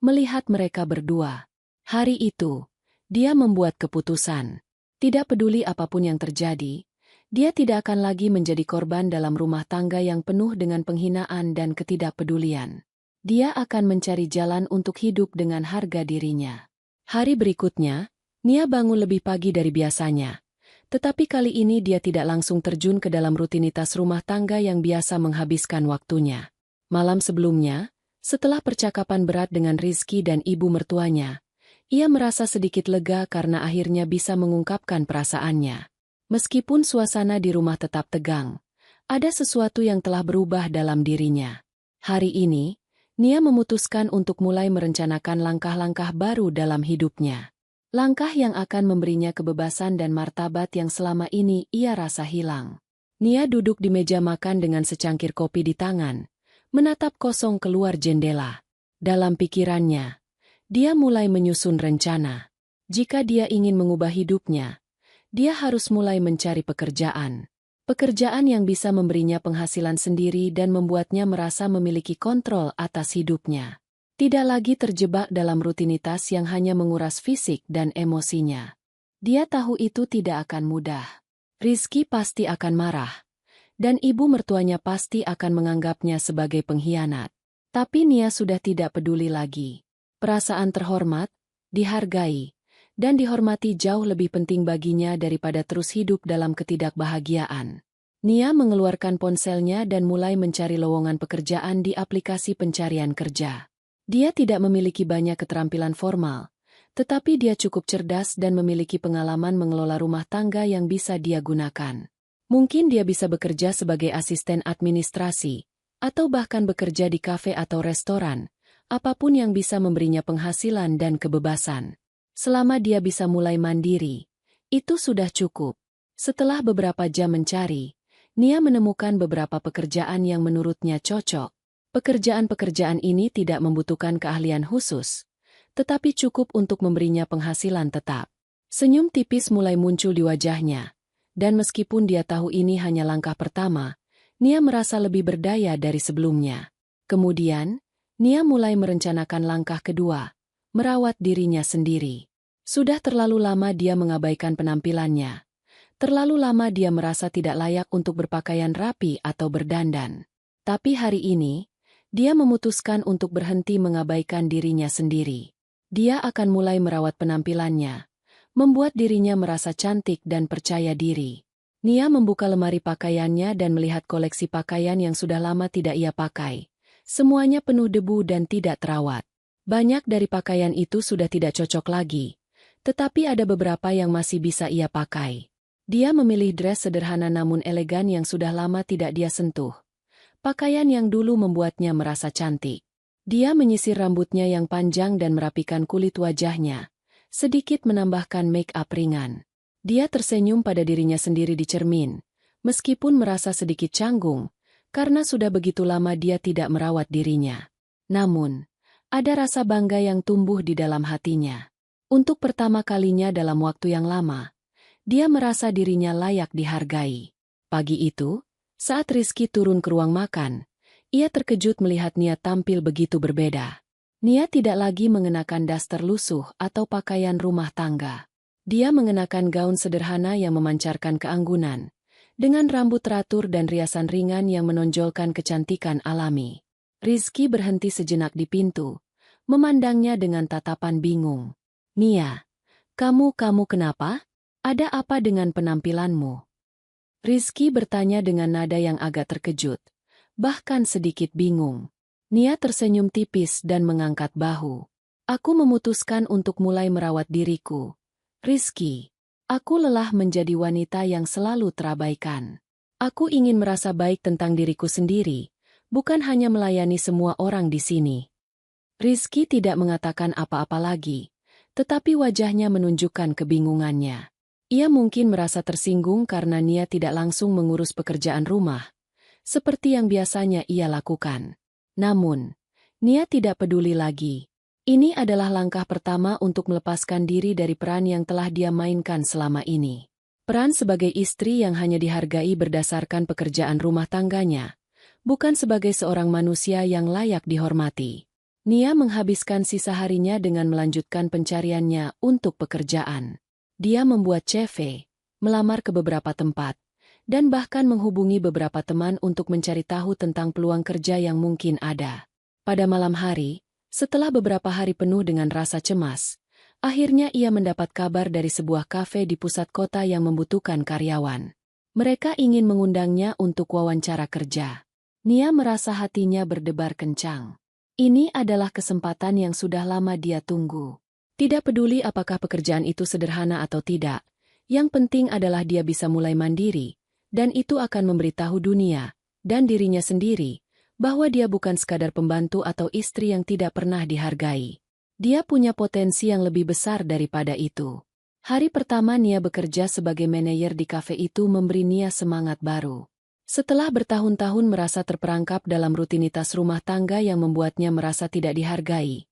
melihat mereka berdua. Hari itu, dia membuat keputusan. Tidak peduli apapun yang terjadi, dia tidak akan lagi menjadi korban dalam rumah tangga yang penuh dengan penghinaan dan ketidakpedulian. Dia akan mencari jalan untuk hidup dengan harga dirinya. Hari berikutnya, Nia bangun lebih pagi dari biasanya. Tetapi kali ini dia tidak langsung terjun ke dalam rutinitas rumah tangga yang biasa menghabiskan waktunya. Malam sebelumnya, setelah percakapan berat dengan Rizky dan ibu mertuanya, ia merasa sedikit lega karena akhirnya bisa mengungkapkan perasaannya. Meskipun suasana di rumah tetap tegang, ada sesuatu yang telah berubah dalam dirinya. Hari ini, Nia memutuskan untuk mulai merencanakan langkah-langkah baru dalam hidupnya. Langkah yang akan memberinya kebebasan dan martabat yang selama ini ia rasa hilang. Nia duduk di meja makan dengan secangkir kopi di tangan, menatap kosong keluar jendela. Dalam pikirannya, dia mulai menyusun rencana. Jika dia ingin mengubah hidupnya, dia harus mulai mencari pekerjaan. Pekerjaan yang bisa memberinya penghasilan sendiri dan membuatnya merasa memiliki kontrol atas hidupnya. Tidak lagi terjebak dalam rutinitas yang hanya menguras fisik dan emosinya. Dia tahu itu tidak akan mudah. Rizky pasti akan marah, dan ibu mertuanya pasti akan menganggapnya sebagai pengkhianat. Tapi Nia sudah tidak peduli lagi. Perasaan terhormat, dihargai, dan dihormati jauh lebih penting baginya daripada terus hidup dalam ketidakbahagiaan. Nia mengeluarkan ponselnya dan mulai mencari lowongan pekerjaan di aplikasi pencarian kerja. Dia tidak memiliki banyak keterampilan formal, tetapi dia cukup cerdas dan memiliki pengalaman mengelola rumah tangga yang bisa dia gunakan. Mungkin dia bisa bekerja sebagai asisten administrasi, atau bahkan bekerja di kafe atau restoran, apapun yang bisa memberinya penghasilan dan kebebasan. Selama dia bisa mulai mandiri, itu sudah cukup. Setelah beberapa jam mencari, Nia menemukan beberapa pekerjaan yang menurutnya cocok. Pekerjaan-pekerjaan ini tidak membutuhkan keahlian khusus, tetapi cukup untuk memberinya penghasilan tetap. Senyum tipis mulai muncul di wajahnya, dan meskipun dia tahu ini hanya langkah pertama, Nia merasa lebih berdaya dari sebelumnya. Kemudian, Nia mulai merencanakan langkah kedua, merawat dirinya sendiri. Sudah terlalu lama dia mengabaikan penampilannya. Terlalu lama dia merasa tidak layak untuk berpakaian rapi atau berdandan. Tapi hari ini, dia memutuskan untuk berhenti mengabaikan dirinya sendiri. Dia akan mulai merawat penampilannya, membuat dirinya merasa cantik dan percaya diri. Nia membuka lemari pakaiannya dan melihat koleksi pakaian yang sudah lama tidak ia pakai. Semuanya penuh debu dan tidak terawat. Banyak dari pakaian itu sudah tidak cocok lagi, tetapi ada beberapa yang masih bisa ia pakai. Dia memilih dress sederhana namun elegan yang sudah lama tidak dia sentuh. Pakaian yang dulu membuatnya merasa cantik. Dia menyisir rambutnya yang panjang dan merapikan kulit wajahnya, sedikit menambahkan make-up ringan. Dia tersenyum pada dirinya sendiri di cermin, meskipun merasa sedikit canggung, karena sudah begitu lama dia tidak merawat dirinya. Namun, ada rasa bangga yang tumbuh di dalam hatinya. Untuk pertama kalinya dalam waktu yang lama, dia merasa dirinya layak dihargai. Pagi itu, saat Rizky turun ke ruang makan, ia terkejut melihat Nia tampil begitu berbeda. Nia tidak lagi mengenakan daster lusuh atau pakaian rumah tangga. Dia mengenakan gaun sederhana yang memancarkan keanggunan, dengan rambut teratur dan riasan ringan yang menonjolkan kecantikan alami. Rizky berhenti sejenak di pintu, memandangnya dengan tatapan bingung. "Nia, kamu kenapa? Ada apa dengan penampilanmu?" Rizky bertanya dengan nada yang agak terkejut, bahkan sedikit bingung. Nia tersenyum tipis dan mengangkat bahu. "Aku memutuskan untuk mulai merawat diriku. Rizky, aku lelah menjadi wanita yang selalu terabaikan. Aku ingin merasa baik tentang diriku sendiri, bukan hanya melayani semua orang di sini." Rizky tidak mengatakan apa-apa lagi, tetapi wajahnya menunjukkan kebingungannya. Ia mungkin merasa tersinggung karena Nia tidak langsung mengurus pekerjaan rumah, seperti yang biasanya ia lakukan. Namun, Nia tidak peduli lagi. Ini adalah langkah pertama untuk melepaskan diri dari peran yang telah dia mainkan selama ini. Peran sebagai istri yang hanya dihargai berdasarkan pekerjaan rumah tangganya, bukan sebagai seorang manusia yang layak dihormati. Nia menghabiskan sisa harinya dengan melanjutkan pencariannya untuk pekerjaan. Dia membuat CV, melamar ke beberapa tempat, dan bahkan menghubungi beberapa teman untuk mencari tahu tentang peluang kerja yang mungkin ada. Pada malam hari, setelah beberapa hari penuh dengan rasa cemas, akhirnya ia mendapat kabar dari sebuah kafe di pusat kota yang membutuhkan karyawan. Mereka ingin mengundangnya untuk wawancara kerja. Nia merasa hatinya berdebar kencang. Ini adalah kesempatan yang sudah lama dia tunggu. Tidak peduli apakah pekerjaan itu sederhana atau tidak, yang penting adalah dia bisa mulai mandiri, dan itu akan memberitahu dunia, dan dirinya sendiri, bahwa dia bukan sekadar pembantu atau istri yang tidak pernah dihargai. Dia punya potensi yang lebih besar daripada itu. Hari pertama Nia bekerja sebagai manajer di kafe itu memberi Nia semangat baru. Setelah bertahun-tahun merasa terperangkap dalam rutinitas rumah tangga yang membuatnya merasa tidak dihargai,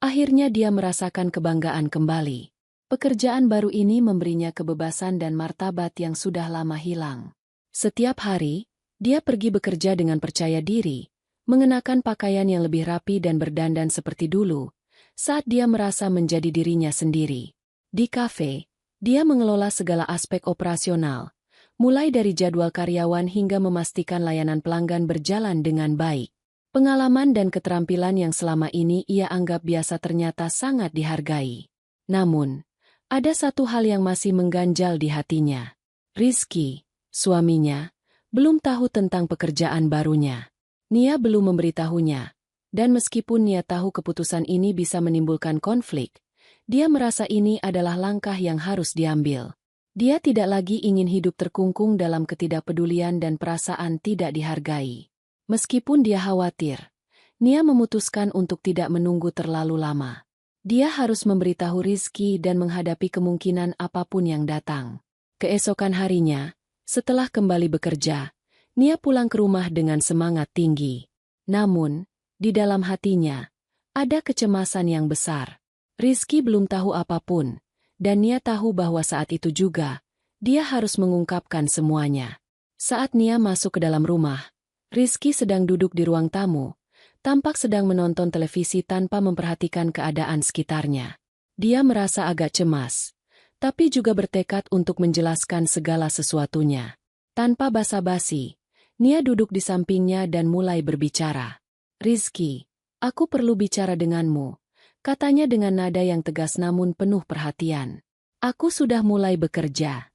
akhirnya dia merasakan kebanggaan kembali. Pekerjaan baru ini memberinya kebebasan dan martabat yang sudah lama hilang. Setiap hari, dia pergi bekerja dengan percaya diri, mengenakan pakaian yang lebih rapi dan berdandan seperti dulu, saat dia merasa menjadi dirinya sendiri. Di kafe, dia mengelola segala aspek operasional, mulai dari jadwal karyawan hingga memastikan layanan pelanggan berjalan dengan baik. Pengalaman dan keterampilan yang selama ini ia anggap biasa ternyata sangat dihargai. Namun, ada satu hal yang masih mengganjal di hatinya. Rizky, suaminya, belum tahu tentang pekerjaan barunya. Nia belum memberitahunya, dan meskipun Nia tahu keputusan ini bisa menimbulkan konflik, dia merasa ini adalah langkah yang harus diambil. Dia tidak lagi ingin hidup terkungkung dalam ketidakpedulian dan perasaan tidak dihargai. Meskipun dia khawatir, Nia memutuskan untuk tidak menunggu terlalu lama. Dia harus memberitahu Rizky dan menghadapi kemungkinan apapun yang datang. Keesokan harinya, setelah kembali bekerja, Nia pulang ke rumah dengan semangat tinggi. Namun, di dalam hatinya, ada kecemasan yang besar. Rizky belum tahu apapun, dan Nia tahu bahwa saat itu juga, dia harus mengungkapkan semuanya. Saat Nia masuk ke dalam rumah, Rizky sedang duduk di ruang tamu, tampak sedang menonton televisi tanpa memperhatikan keadaan sekitarnya. Dia merasa agak cemas, tapi juga bertekad untuk menjelaskan segala sesuatunya. Tanpa basa-basi, Nia duduk di sampingnya dan mulai berbicara. "Rizky, aku perlu bicara denganmu," katanya dengan nada yang tegas namun penuh perhatian. "Aku sudah mulai bekerja."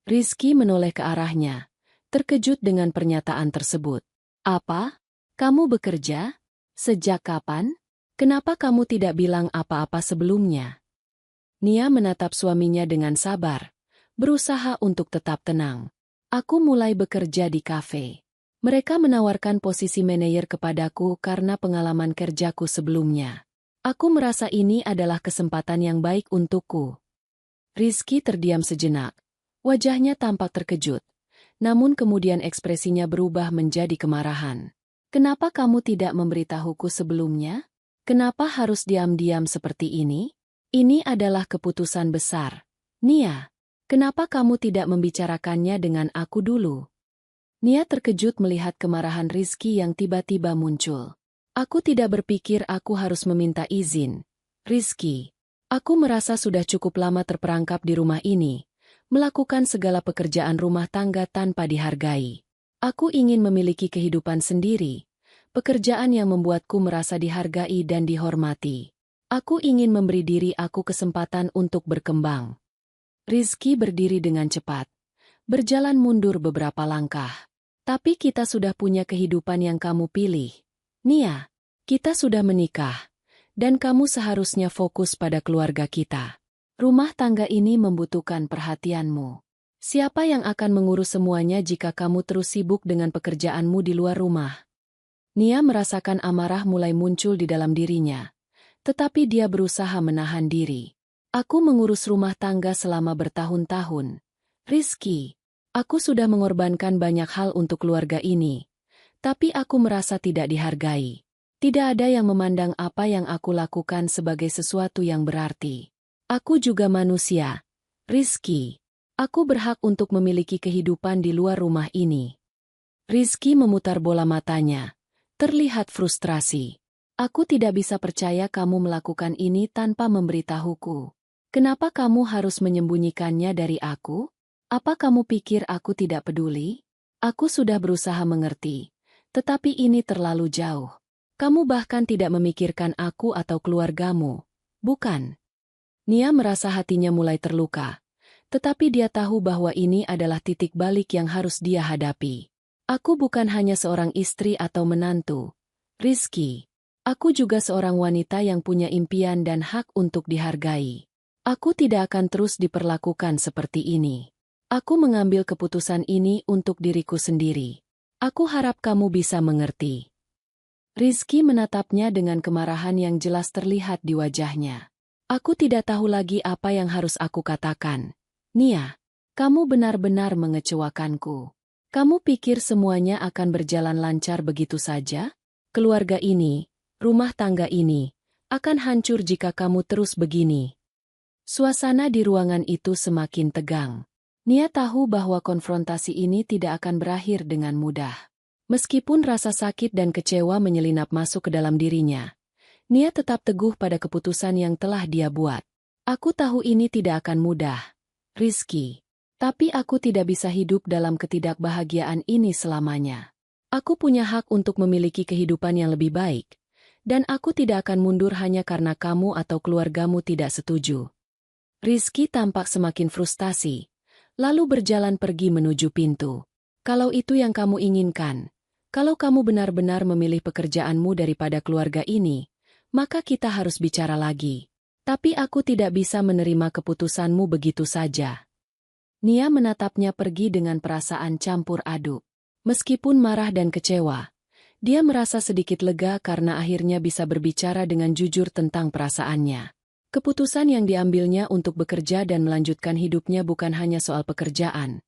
Rizky menoleh ke arahnya, terkejut dengan pernyataan tersebut. "Apa? Kamu bekerja? Sejak kapan? Kenapa kamu tidak bilang apa-apa sebelumnya?" Nia menatap suaminya dengan sabar, berusaha untuk tetap tenang. "Aku mulai bekerja di kafe. Mereka menawarkan posisi manajer kepadaku karena pengalaman kerjaku sebelumnya. Aku merasa ini adalah kesempatan yang baik untukku." Rizky terdiam sejenak. Wajahnya tampak terkejut, namun kemudian ekspresinya berubah menjadi kemarahan. "Kenapa kamu tidak memberitahuku sebelumnya? Kenapa harus diam-diam seperti ini? Ini adalah keputusan besar. Nia, kenapa kamu tidak membicarakannya dengan aku dulu?" Nia terkejut melihat kemarahan Rizky yang tiba-tiba muncul. "Aku tidak berpikir aku harus meminta izin. Rizky, aku merasa sudah cukup lama terperangkap di rumah ini, melakukan segala pekerjaan rumah tangga tanpa dihargai. Aku ingin memiliki kehidupan sendiri, pekerjaan yang membuatku merasa dihargai dan dihormati. Aku ingin memberi diri aku kesempatan untuk berkembang. Rizky berdiri dengan cepat, berjalan mundur beberapa langkah. Tapi kita sudah punya kehidupan yang kamu pilih. Nia, kita sudah menikah, dan kamu seharusnya fokus pada keluarga kita. Rumah tangga ini membutuhkan perhatianmu. Siapa yang akan mengurus semuanya jika kamu terus sibuk dengan pekerjaanmu di luar rumah? Nia merasakan amarah mulai muncul di dalam dirinya. Tetapi dia berusaha menahan diri. Aku mengurus rumah tangga selama bertahun-tahun. Rizky, aku sudah mengorbankan banyak hal untuk keluarga ini. Tapi aku merasa tidak dihargai. Tidak ada yang memandang apa yang aku lakukan sebagai sesuatu yang berarti. Aku juga manusia. Rizky. Aku berhak untuk memiliki kehidupan di luar rumah ini. Rizky memutar bola matanya. Terlihat frustrasi. Aku tidak bisa percaya kamu melakukan ini tanpa memberitahuku. Kenapa kamu harus menyembunyikannya dari aku? Apa kamu pikir aku tidak peduli? Aku sudah berusaha mengerti. Tetapi ini terlalu jauh. Kamu bahkan tidak memikirkan aku atau keluargamu. Bukan? Nia merasa hatinya mulai terluka. Tetapi dia tahu bahwa ini adalah titik balik yang harus dia hadapi. Aku bukan hanya seorang istri atau menantu. Rizky. Aku juga seorang wanita yang punya impian dan hak untuk dihargai. Aku tidak akan terus diperlakukan seperti ini. Aku mengambil keputusan ini untuk diriku sendiri. Aku harap kamu bisa mengerti. Rizky menatapnya dengan kemarahan yang jelas terlihat di wajahnya. Aku tidak tahu lagi apa yang harus aku katakan. Nia, kamu benar-benar mengecewakanku. Kamu pikir semuanya akan berjalan lancar begitu saja? Keluarga ini, rumah tangga ini, akan hancur jika kamu terus begini. Suasana di ruangan itu semakin tegang. Nia tahu bahwa konfrontasi ini tidak akan berakhir dengan mudah. Meskipun rasa sakit dan kecewa menyelinap masuk ke dalam dirinya, Nia tetap teguh pada keputusan yang telah dia buat. Aku tahu ini tidak akan mudah, Rizky. Tapi aku tidak bisa hidup dalam ketidakbahagiaan ini selamanya. Aku punya hak untuk memiliki kehidupan yang lebih baik. Dan aku tidak akan mundur hanya karena kamu atau keluargamu tidak setuju. Rizky tampak semakin frustasi, lalu berjalan pergi menuju pintu. Kalau itu yang kamu inginkan, kalau kamu benar-benar memilih pekerjaanmu daripada keluarga ini, maka kita harus bicara lagi. Tapi aku tidak bisa menerima keputusanmu begitu saja. Nia menatapnya pergi dengan perasaan campur aduk. Meskipun marah dan kecewa, dia merasa sedikit lega karena akhirnya bisa berbicara dengan jujur tentang perasaannya. Keputusan yang diambilnya untuk bekerja dan melanjutkan hidupnya bukan hanya soal pekerjaan,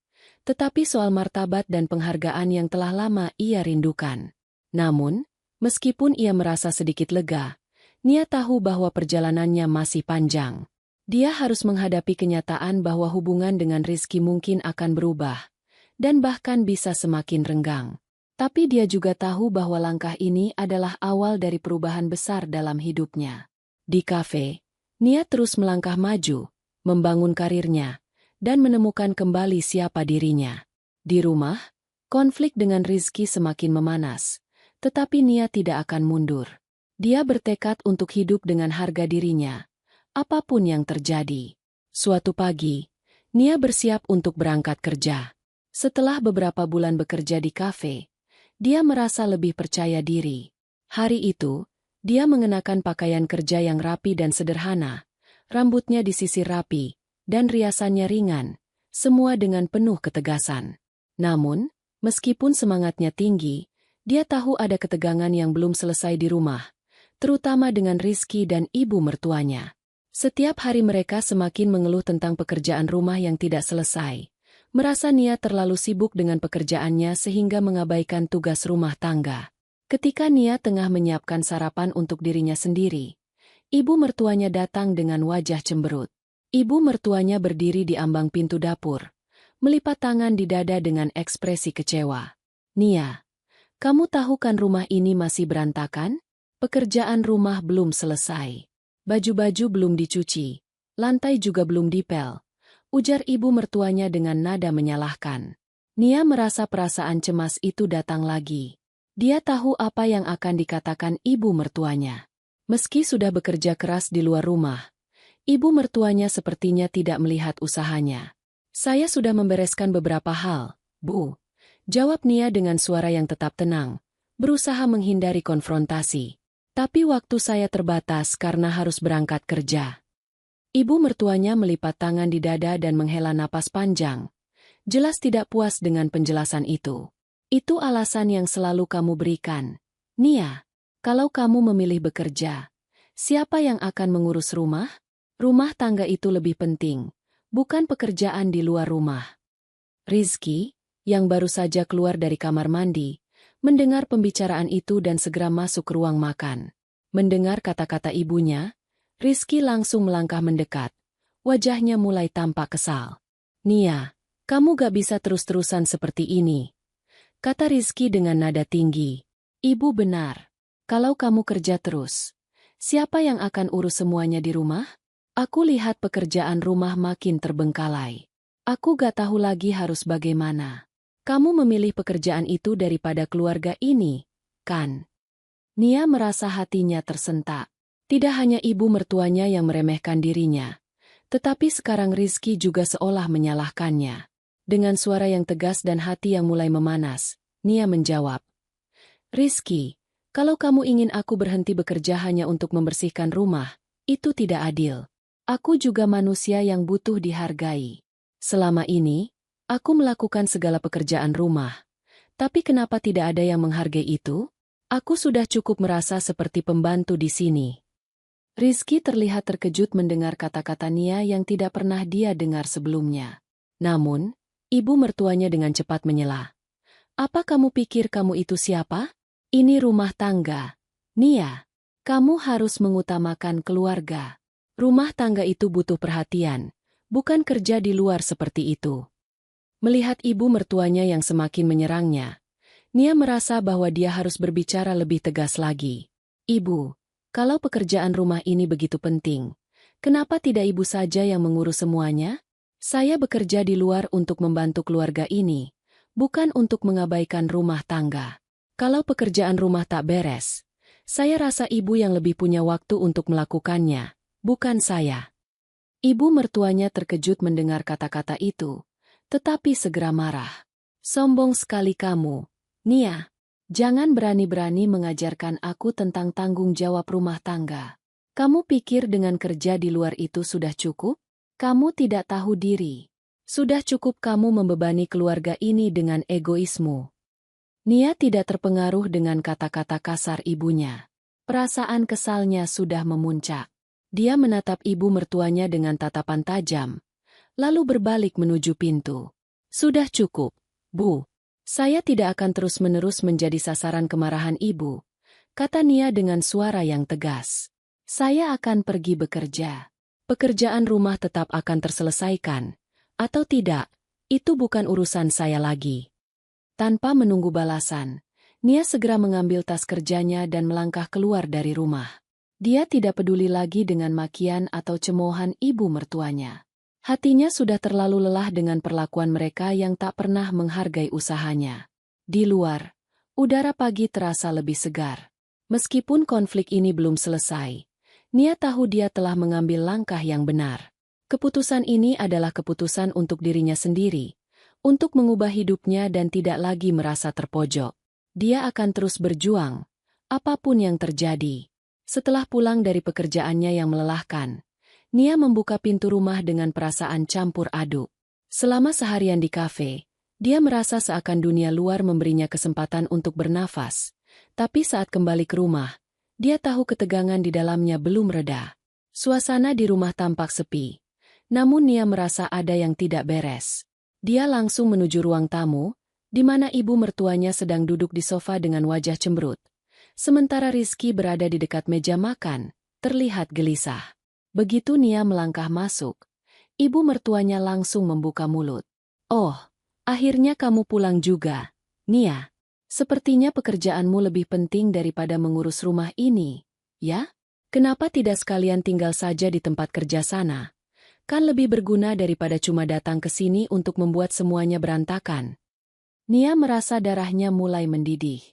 tetapi soal martabat dan penghargaan yang telah lama ia rindukan. Namun, meskipun ia merasa sedikit lega, Nia tahu bahwa perjalanannya masih panjang. Dia harus menghadapi kenyataan bahwa hubungan dengan Rizky mungkin akan berubah, dan bahkan bisa semakin renggang. Tapi dia juga tahu bahwa langkah ini adalah awal dari perubahan besar dalam hidupnya. Di kafe, Nia terus melangkah maju, membangun karirnya, dan menemukan kembali siapa dirinya. Di rumah, konflik dengan Rizky semakin memanas, tetapi Nia tidak akan mundur. Dia bertekad untuk hidup dengan harga dirinya, apapun yang terjadi. Suatu pagi, Nia bersiap untuk berangkat kerja. Setelah beberapa bulan bekerja di kafe, dia merasa lebih percaya diri. Hari itu, dia mengenakan pakaian kerja yang rapi dan sederhana, rambutnya disisir rapi, dan riasannya ringan, semua dengan penuh ketegasan. Namun, meskipun semangatnya tinggi, dia tahu ada ketegangan yang belum selesai di rumah, terutama dengan Rizky dan ibu mertuanya. Setiap hari mereka semakin mengeluh tentang pekerjaan rumah yang tidak selesai. Merasa Nia terlalu sibuk dengan pekerjaannya sehingga mengabaikan tugas rumah tangga. Ketika Nia tengah menyiapkan sarapan untuk dirinya sendiri, ibu mertuanya datang dengan wajah cemberut. Ibu mertuanya berdiri di ambang pintu dapur, melipat tangan di dada dengan ekspresi kecewa. Nia, kamu tahu kan rumah ini masih berantakan? Pekerjaan rumah belum selesai. Baju-baju belum dicuci, lantai juga belum dipel. ujar ibu mertuanya dengan nada menyalahkan. Nia merasa perasaan cemas itu datang lagi. Dia tahu apa yang akan dikatakan ibu mertuanya. Meski sudah bekerja keras di luar rumah, ibu mertuanya sepertinya tidak melihat usahanya. Saya sudah membereskan beberapa hal, Bu. Jawab Nia dengan suara yang tetap tenang, berusaha menghindari konfrontasi. Tapi waktu saya terbatas karena harus berangkat kerja. Ibu mertuanya melipat tangan di dada dan menghela napas panjang. Jelas tidak puas dengan penjelasan itu. Itu alasan yang selalu kamu berikan. Nia, kalau kamu memilih bekerja, siapa yang akan mengurus rumah? Rumah tangga itu lebih penting, bukan pekerjaan di luar rumah. Rizky, yang baru saja keluar dari kamar mandi, mendengar pembicaraan itu dan segera masuk ke ruang makan. Mendengar kata-kata ibunya, Rizky langsung melangkah mendekat. Wajahnya mulai tampak kesal. Nia, kamu gak bisa terus-terusan seperti ini, kata Rizky dengan nada tinggi. Ibu benar. Kalau kamu kerja terus, siapa yang akan urus semuanya di rumah? Aku lihat pekerjaan rumah makin terbengkalai. Aku gak tahu lagi harus bagaimana. Kamu memilih pekerjaan itu daripada keluarga ini, kan? Nia merasa hatinya tersentak. Tidak hanya ibu mertuanya yang meremehkan dirinya, tetapi sekarang Rizky juga seolah menyalahkannya. Dengan suara yang tegas dan hati yang mulai memanas, Nia menjawab, Rizky, kalau kamu ingin aku berhenti bekerja hanya untuk membersihkan rumah, itu tidak adil. Aku juga manusia yang butuh dihargai. Selama ini, aku melakukan segala pekerjaan rumah. Tapi kenapa tidak ada yang menghargai itu? Aku sudah cukup merasa seperti pembantu di sini. Rizky terlihat terkejut mendengar kata-kata Nia yang tidak pernah dia dengar sebelumnya. Namun, ibu mertuanya dengan cepat menyela. Apa kamu pikir kamu itu siapa? Ini rumah tangga. Nia, kamu harus mengutamakan keluarga. Rumah tangga itu butuh perhatian, bukan kerja di luar seperti itu. Melihat ibu mertuanya yang semakin menyerangnya, Nia merasa bahwa dia harus berbicara lebih tegas lagi. Ibu, kalau pekerjaan rumah ini begitu penting, kenapa tidak ibu saja yang mengurus semuanya? Saya bekerja di luar untuk membantu keluarga ini, bukan untuk mengabaikan rumah tangga. Kalau pekerjaan rumah tak beres, saya rasa ibu yang lebih punya waktu untuk melakukannya, bukan saya. Ibu mertuanya terkejut mendengar kata-kata itu, tetapi segera marah. Sombong sekali kamu, Nia. Jangan berani-berani mengajarkan aku tentang tanggung jawab rumah tangga. Kamu pikir dengan kerja di luar itu sudah cukup? Kamu tidak tahu diri. Sudah cukup kamu membebani keluarga ini dengan egoismu. Nia tidak terpengaruh dengan kata-kata kasar ibunya. Perasaan kesalnya sudah memuncak. Dia menatap ibu mertuanya dengan tatapan tajam, lalu berbalik menuju pintu. Sudah cukup, Bu. Saya tidak akan terus-menerus menjadi sasaran kemarahan ibu, kata Nia dengan suara yang tegas. Saya akan pergi bekerja. Pekerjaan rumah tetap akan terselesaikan. Atau tidak, itu bukan urusan saya lagi. Tanpa menunggu balasan, Nia segera mengambil tas kerjanya dan melangkah keluar dari rumah. Dia tidak peduli lagi dengan makian atau cemoohan ibu mertuanya. Hatinya sudah terlalu lelah dengan perlakuan mereka yang tak pernah menghargai usahanya. Di luar, udara pagi terasa lebih segar. Meskipun konflik ini belum selesai, Nia tahu dia telah mengambil langkah yang benar. Keputusan ini adalah keputusan untuk dirinya sendiri, untuk mengubah hidupnya dan tidak lagi merasa terpojok. Dia akan terus berjuang, apapun yang terjadi. Setelah pulang dari pekerjaannya yang melelahkan, Nia membuka pintu rumah dengan perasaan campur aduk. Selama seharian di kafe, dia merasa seakan dunia luar memberinya kesempatan untuk bernafas. Tapi saat kembali ke rumah, dia tahu ketegangan di dalamnya belum reda. Suasana di rumah tampak sepi. Namun Nia merasa ada yang tidak beres. Dia langsung menuju ruang tamu, di mana ibu mertuanya sedang duduk di sofa dengan wajah cemberut. Sementara Rizky berada di dekat meja makan, terlihat gelisah. Begitu Nia melangkah masuk, ibu mertuanya langsung membuka mulut. Oh, akhirnya kamu pulang juga, Nia. Sepertinya pekerjaanmu lebih penting daripada mengurus rumah ini, ya? Kenapa tidak sekalian tinggal saja di tempat kerja sana? Kan lebih berguna daripada cuma datang ke sini untuk membuat semuanya berantakan. Nia merasa darahnya mulai mendidih.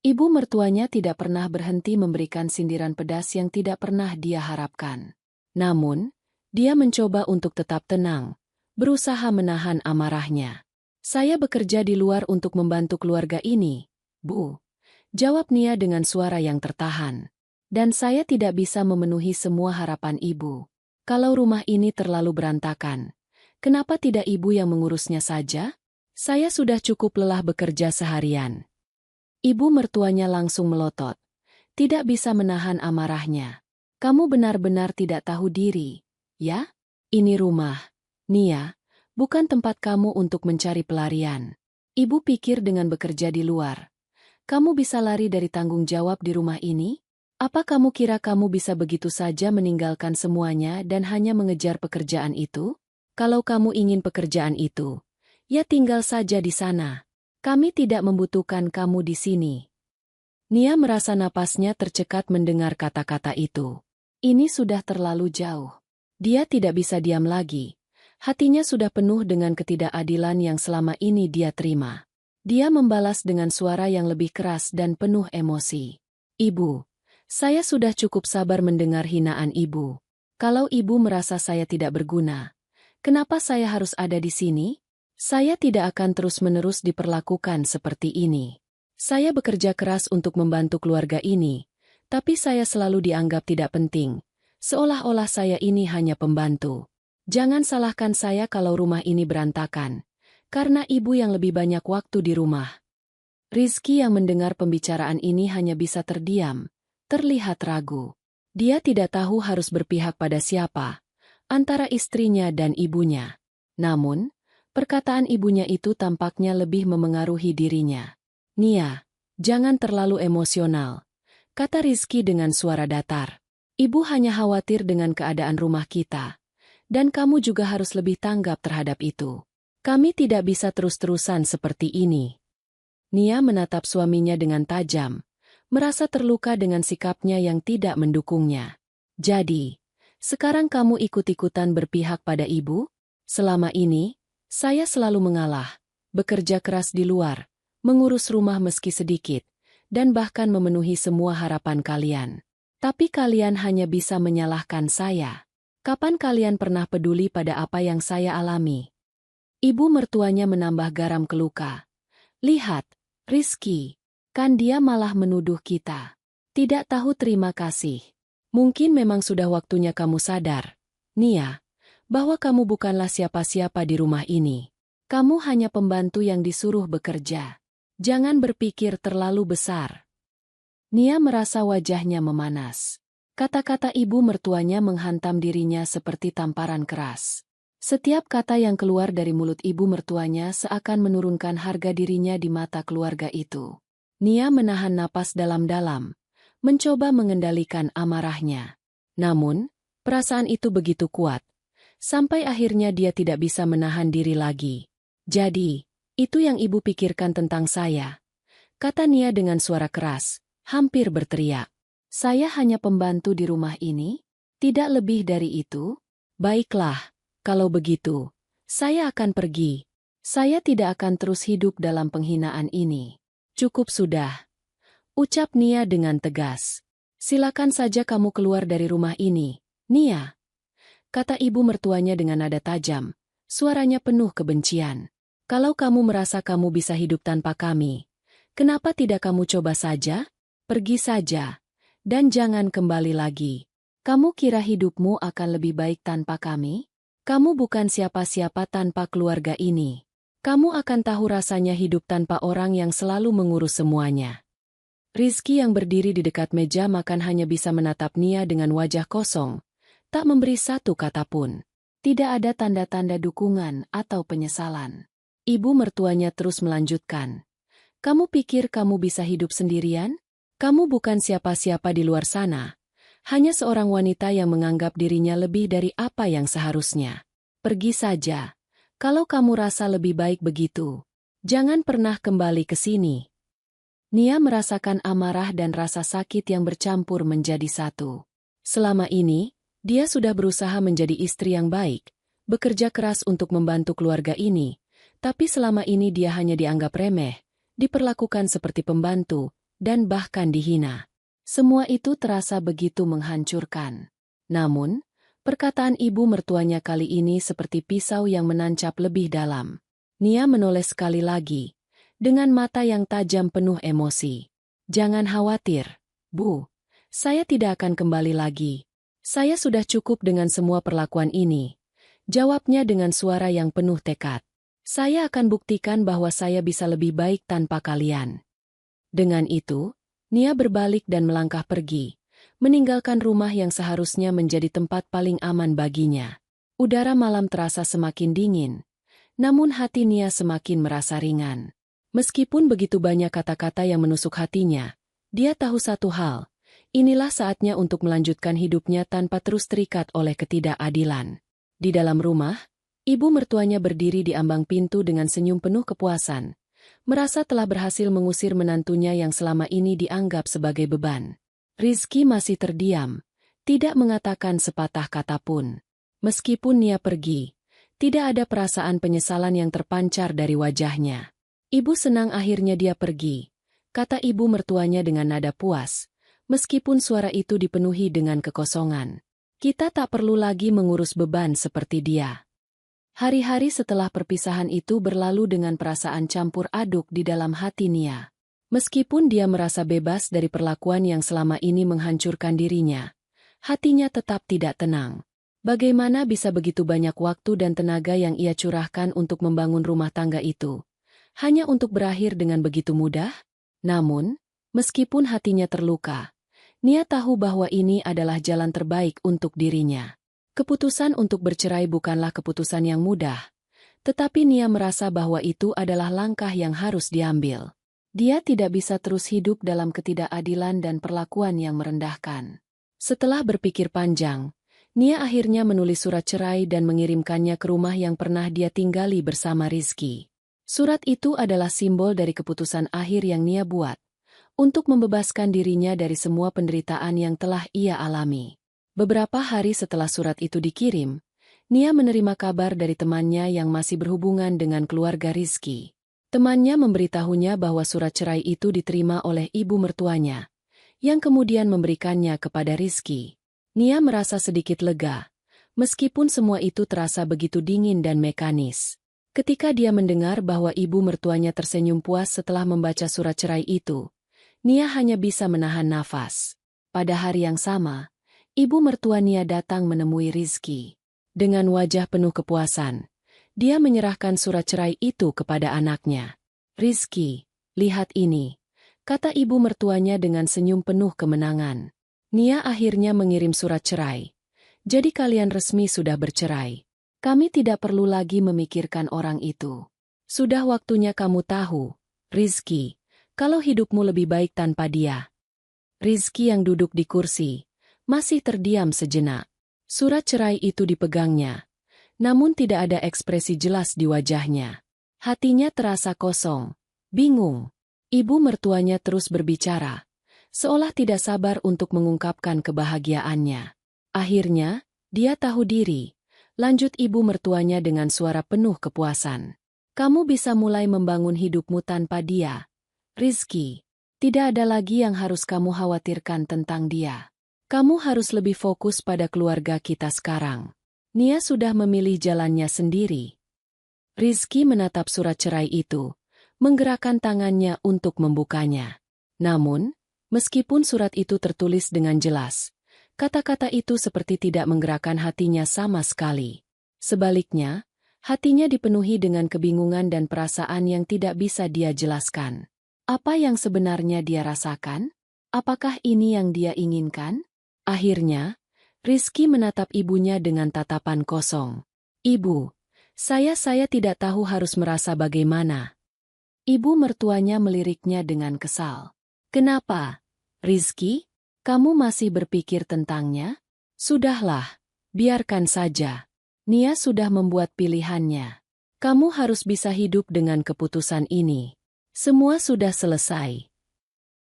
Ibu mertuanya tidak pernah berhenti memberikan sindiran pedas yang tidak pernah dia harapkan. Namun, dia mencoba untuk tetap tenang, berusaha menahan amarahnya. Saya bekerja di luar untuk membantu keluarga ini, Bu. Jawab Nia dengan suara yang tertahan. Dan saya tidak bisa memenuhi semua harapan Ibu. Kalau rumah ini terlalu berantakan, kenapa tidak Ibu yang mengurusnya saja? Saya sudah cukup lelah bekerja seharian. Ibu mertuanya langsung melotot. Tidak bisa menahan amarahnya. Kamu benar-benar tidak tahu diri, ya? Ini rumah, Nia, bukan tempat kamu untuk mencari pelarian. Ibu pikir dengan bekerja di luar, kamu bisa lari dari tanggung jawab di rumah ini? Apa kamu kira kamu bisa begitu saja meninggalkan semuanya dan hanya mengejar pekerjaan itu? Kalau kamu ingin pekerjaan itu, ya tinggal saja di sana. Kami tidak membutuhkan kamu di sini. Nia merasa napasnya tercekat mendengar kata-kata itu. Ini sudah terlalu jauh. Dia tidak bisa diam lagi. Hatinya sudah penuh dengan ketidakadilan yang selama ini dia terima. Dia membalas dengan suara yang lebih keras dan penuh emosi. Ibu, saya sudah cukup sabar mendengar hinaan Ibu. Kalau Ibu merasa saya tidak berguna, kenapa saya harus ada di sini? Saya tidak akan terus-menerus diperlakukan seperti ini. Saya bekerja keras untuk membantu keluarga ini, tapi saya selalu dianggap tidak penting, seolah-olah saya ini hanya pembantu. Jangan salahkan saya kalau rumah ini berantakan, karena Ibu yang lebih banyak waktu di rumah. Rizky yang mendengar pembicaraan ini hanya bisa terdiam, terlihat ragu. Dia tidak tahu harus berpihak pada siapa, antara istrinya dan ibunya. Namun, perkataan ibunya itu tampaknya lebih memengaruhi dirinya. Nia, jangan terlalu emosional, kata Rizky dengan suara datar. Ibu hanya khawatir dengan keadaan rumah kita, dan kamu juga harus lebih tanggap terhadap itu. Kami tidak bisa terus-terusan seperti ini. Nia menatap suaminya dengan tajam, merasa terluka dengan sikapnya yang tidak mendukungnya. Jadi, sekarang kamu ikut-ikutan berpihak pada ibu? Selama ini, saya selalu mengalah, bekerja keras di luar, mengurus rumah meski sedikit, dan bahkan memenuhi semua harapan kalian. Tapi kalian hanya bisa menyalahkan saya. Kapan kalian pernah peduli pada apa yang saya alami? Ibu mertuanya menambah garam ke luka. Lihat, Rizky, kan dia malah menuduh kita. Tidak tahu terima kasih. Mungkin memang sudah waktunya kamu sadar, Nia, bahwa kamu bukanlah siapa-siapa di rumah ini. Kamu hanya pembantu yang disuruh bekerja. Jangan berpikir terlalu besar. Nia merasa wajahnya memanas. Kata-kata ibu mertuanya menghantam dirinya seperti tamparan keras. Setiap kata yang keluar dari mulut ibu mertuanya seakan menurunkan harga dirinya di mata keluarga itu. Nia menahan napas dalam-dalam, mencoba mengendalikan amarahnya. Namun, perasaan itu begitu kuat. Sampai akhirnya dia tidak bisa menahan diri lagi. Jadi, itu yang ibu pikirkan tentang saya, kata Nia dengan suara keras, hampir berteriak. Saya hanya pembantu di rumah ini, tidak lebih dari itu. Baiklah, kalau begitu, saya akan pergi. Saya tidak akan terus hidup dalam penghinaan ini. Cukup sudah, ucap Nia dengan tegas. Silakan saja kamu keluar dari rumah ini, Nia, kata ibu mertuanya dengan nada tajam, suaranya penuh kebencian. Kalau kamu merasa kamu bisa hidup tanpa kami, kenapa tidak kamu coba saja? Pergi saja, dan jangan kembali lagi. Kamu kira hidupmu akan lebih baik tanpa kami? Kamu bukan siapa-siapa tanpa keluarga ini. Kamu akan tahu rasanya hidup tanpa orang yang selalu mengurus semuanya. Rizky yang berdiri di dekat meja makan hanya bisa menatap Nia dengan wajah kosong, tak memberi satu kata pun. Tidak ada tanda-tanda dukungan atau penyesalan. Ibu mertuanya terus melanjutkan. Kamu pikir kamu bisa hidup sendirian? Kamu bukan siapa-siapa di luar sana. Hanya seorang wanita yang menganggap dirinya lebih dari apa yang seharusnya. Pergi saja. Kalau kamu rasa lebih baik begitu, jangan pernah kembali ke sini. Nia merasakan amarah dan rasa sakit yang bercampur menjadi satu. Selama ini, dia sudah berusaha menjadi istri yang baik, bekerja keras untuk membantu keluarga ini, tapi selama ini dia hanya dianggap remeh, diperlakukan seperti pembantu, dan bahkan dihina. Semua itu terasa begitu menghancurkan. Namun, perkataan ibu mertuanya kali ini seperti pisau yang menancap lebih dalam. Nia menoleh sekali lagi, dengan mata yang tajam penuh emosi. "Jangan khawatir, Bu. Saya tidak akan kembali lagi. Saya sudah cukup dengan semua perlakuan ini," jawabnya dengan suara yang penuh tekad. "Saya akan buktikan bahwa saya bisa lebih baik tanpa kalian." Dengan itu, Nia berbalik dan melangkah pergi, meninggalkan rumah yang seharusnya menjadi tempat paling aman baginya. Udara malam terasa semakin dingin, namun hati Nia semakin merasa ringan. Meskipun begitu banyak kata-kata yang menusuk hatinya, dia tahu satu hal, inilah saatnya untuk melanjutkan hidupnya tanpa terus terikat oleh ketidakadilan. Di dalam rumah, ibu mertuanya berdiri di ambang pintu dengan senyum penuh kepuasan, merasa telah berhasil mengusir menantunya yang selama ini dianggap sebagai beban. Rizky masih terdiam, tidak mengatakan sepatah kata pun. Meskipun Nia pergi, tidak ada perasaan penyesalan yang terpancar dari wajahnya. "Ibu senang akhirnya dia pergi," kata ibu mertuanya dengan nada puas, meskipun suara itu dipenuhi dengan kekosongan. "Kita tak perlu lagi mengurus beban seperti dia." Hari-hari setelah perpisahan itu berlalu dengan perasaan campur aduk di dalam hati Nia. Meskipun dia merasa bebas dari perlakuan yang selama ini menghancurkan dirinya, hatinya tetap tidak tenang. Bagaimana bisa begitu banyak waktu dan tenaga yang ia curahkan untuk membangun rumah tangga itu, hanya untuk berakhir dengan begitu mudah? Namun, meskipun hatinya terluka, Nia tahu bahwa ini adalah jalan terbaik untuk dirinya. Keputusan untuk bercerai bukanlah keputusan yang mudah, tetapi Nia merasa bahwa itu adalah langkah yang harus diambil. Dia tidak bisa terus hidup dalam ketidakadilan dan perlakuan yang merendahkan. Setelah berpikir panjang, Nia akhirnya menulis surat cerai dan mengirimkannya ke rumah yang pernah dia tinggali bersama Rizky. Surat itu adalah simbol dari keputusan akhir yang Nia buat, untuk membebaskan dirinya dari semua penderitaan yang telah ia alami. Beberapa hari setelah surat itu dikirim, Nia menerima kabar dari temannya yang masih berhubungan dengan keluarga Rizky. Temannya memberitahunya bahwa surat cerai itu diterima oleh ibu mertuanya, yang kemudian memberikannya kepada Rizky. Nia merasa sedikit lega, meskipun semua itu terasa begitu dingin dan mekanis. Ketika dia mendengar bahwa ibu mertuanya tersenyum puas setelah membaca surat cerai itu, Nia hanya bisa menahan nafas. Pada hari yang sama, ibu mertua Nia datang menemui Rizky. Dengan wajah penuh kepuasan, dia menyerahkan surat cerai itu kepada anaknya. "Rizky, lihat ini," kata ibu mertuanya dengan senyum penuh kemenangan. "Nia akhirnya mengirim surat cerai. Jadi kalian resmi sudah bercerai. Kami tidak perlu lagi memikirkan orang itu. Sudah waktunya kamu tahu, Rizky, kalau hidupmu lebih baik tanpa dia." Rizky yang duduk di kursi masih terdiam sejenak. Surat cerai itu dipegangnya, namun tidak ada ekspresi jelas di wajahnya. Hatinya terasa kosong, bingung. Ibu mertuanya terus berbicara, seolah tidak sabar untuk mengungkapkan kebahagiaannya. Akhirnya, dia tahu diri, lanjut ibu mertuanya dengan suara penuh kepuasan. "Kamu bisa mulai membangun hidupmu tanpa dia, Rizky. Tidak ada lagi yang harus kamu khawatirkan tentang dia. Kamu harus lebih fokus pada keluarga kita sekarang." Nia sudah memilih jalannya sendiri. Rizky menatap surat cerai itu, menggerakkan tangannya untuk membukanya. Namun, meskipun surat itu tertulis dengan jelas, kata-kata itu seperti tidak menggerakkan hatinya sama sekali. Sebaliknya, hatinya dipenuhi dengan kebingungan dan perasaan yang tidak bisa dia jelaskan. Apa yang sebenarnya dia rasakan? Apakah ini yang dia inginkan? Akhirnya, Rizky menatap ibunya dengan tatapan kosong. "Ibu, saya tidak tahu harus merasa bagaimana." Ibu mertuanya meliriknya dengan kesal. "Kenapa, Rizky? Kamu masih berpikir tentangnya? Sudahlah, biarkan saja. Nia sudah membuat pilihannya. Kamu harus bisa hidup dengan keputusan ini. Semua sudah selesai."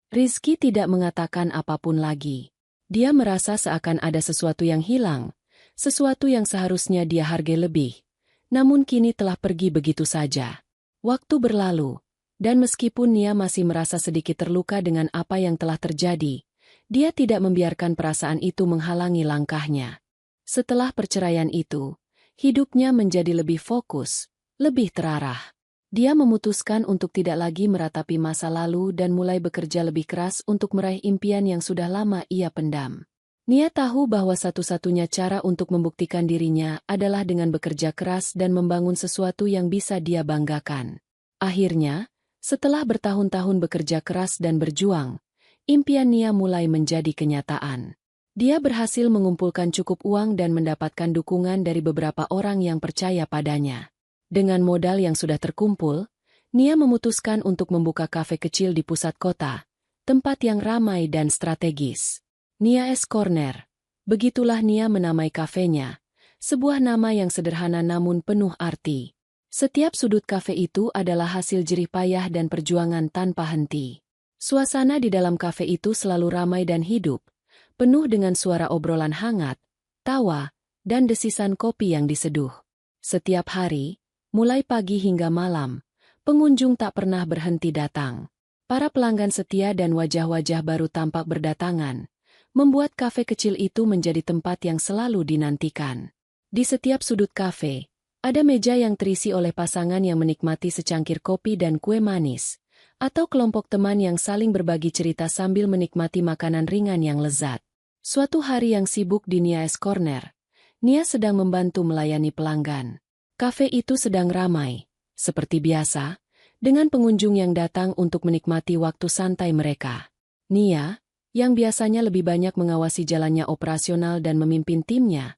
Rizky tidak mengatakan apapun lagi. Dia merasa seakan ada sesuatu yang hilang, Sesuatu yang seharusnya dia hargai lebih. Namun kini telah pergi begitu saja. Waktu berlalu, dan meskipun Nia masih merasa sedikit terluka dengan apa yang telah terjadi, dia tidak membiarkan perasaan itu menghalangi langkahnya. Setelah perceraian itu, hidupnya menjadi lebih fokus, lebih terarah. Dia memutuskan untuk tidak lagi meratapi masa lalu dan mulai bekerja lebih keras untuk meraih impian yang sudah lama ia pendam. Nia tahu bahwa satu-satunya cara untuk membuktikan dirinya adalah dengan bekerja keras dan membangun sesuatu yang bisa dia banggakan. Akhirnya, setelah bertahun-tahun bekerja keras dan berjuang, impian Nia mulai menjadi kenyataan. Dia berhasil mengumpulkan cukup uang dan mendapatkan dukungan dari beberapa orang yang percaya padanya. Dengan modal yang sudah terkumpul, Nia memutuskan untuk membuka kafe kecil di pusat kota, tempat yang ramai dan strategis. Nia's Corner. Begitulah Nia menamai kafenya, sebuah nama yang sederhana namun penuh arti. Setiap sudut kafe itu adalah hasil jerih payah dan perjuangan tanpa henti. Suasana di dalam kafe itu selalu ramai dan hidup, penuh dengan suara obrolan hangat, tawa, dan desisan kopi yang diseduh. Setiap hari, mulai pagi hingga malam, pengunjung tak pernah berhenti datang. Para pelanggan setia dan wajah-wajah baru tampak berdatangan, membuat kafe kecil itu menjadi tempat yang selalu dinantikan. Di setiap sudut kafe, ada meja yang terisi oleh pasangan yang menikmati secangkir kopi dan kue manis, atau kelompok teman yang saling berbagi cerita sambil menikmati makanan ringan yang lezat. Suatu hari yang sibuk di Nia's Corner, Nia sedang membantu melayani pelanggan. Kafe itu sedang ramai, seperti biasa, dengan pengunjung yang datang untuk menikmati waktu santai mereka. Nia, yang biasanya lebih banyak mengawasi jalannya operasional dan memimpin timnya,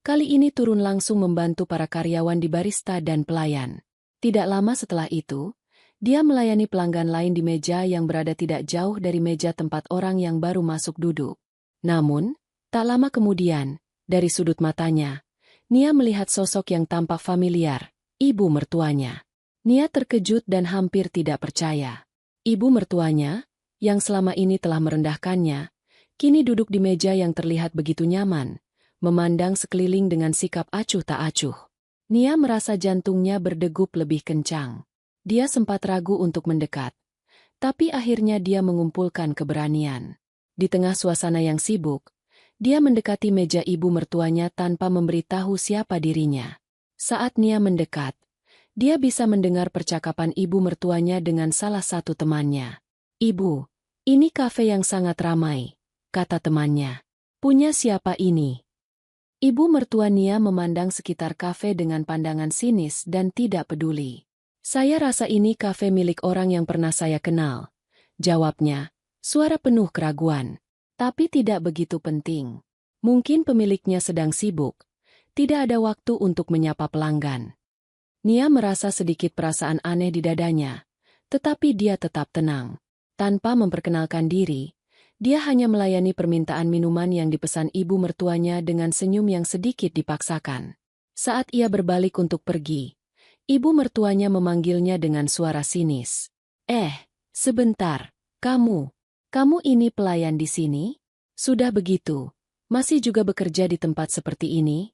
kali ini turun langsung membantu para karyawan di barista dan pelayan. Tidak lama setelah itu, dia melayani pelanggan lain di meja yang berada tidak jauh dari meja tempat orang yang baru masuk duduk. Namun, tak lama kemudian, dari sudut matanya, Nia melihat sosok yang tampak familiar, ibu mertuanya. Nia terkejut dan hampir tidak percaya. Ibu mertuanya, yang selama ini telah merendahkannya, kini duduk di meja yang terlihat begitu nyaman, memandang sekeliling dengan sikap acuh tak acuh. Nia merasa jantungnya berdegup lebih kencang. Dia sempat ragu untuk mendekat, tapi akhirnya dia mengumpulkan keberanian. Di tengah suasana yang sibuk, dia mendekati meja ibu mertuanya tanpa memberitahu siapa dirinya. Saat Nia mendekat, dia bisa mendengar percakapan ibu mertuanya dengan salah satu temannya. "Ibu, ini kafe yang sangat ramai," kata temannya. "Punya siapa ini?" Ibu mertua Nia memandang sekitar kafe dengan pandangan sinis dan tidak peduli. "Saya rasa ini kafe milik orang yang pernah saya kenal," jawabnya, suara penuh keraguan. "Tapi tidak begitu penting. Mungkin pemiliknya sedang sibuk, tidak ada waktu untuk menyapa pelanggan." Nia merasa sedikit perasaan aneh di dadanya, tetapi dia tetap tenang. Tanpa memperkenalkan diri, dia hanya melayani permintaan minuman yang dipesan ibu mertuanya dengan senyum yang sedikit dipaksakan. Saat ia berbalik untuk pergi, ibu mertuanya memanggilnya dengan suara sinis. Sebentar, kamu ini pelayan di sini? Sudah begitu, masih juga bekerja di tempat seperti ini?"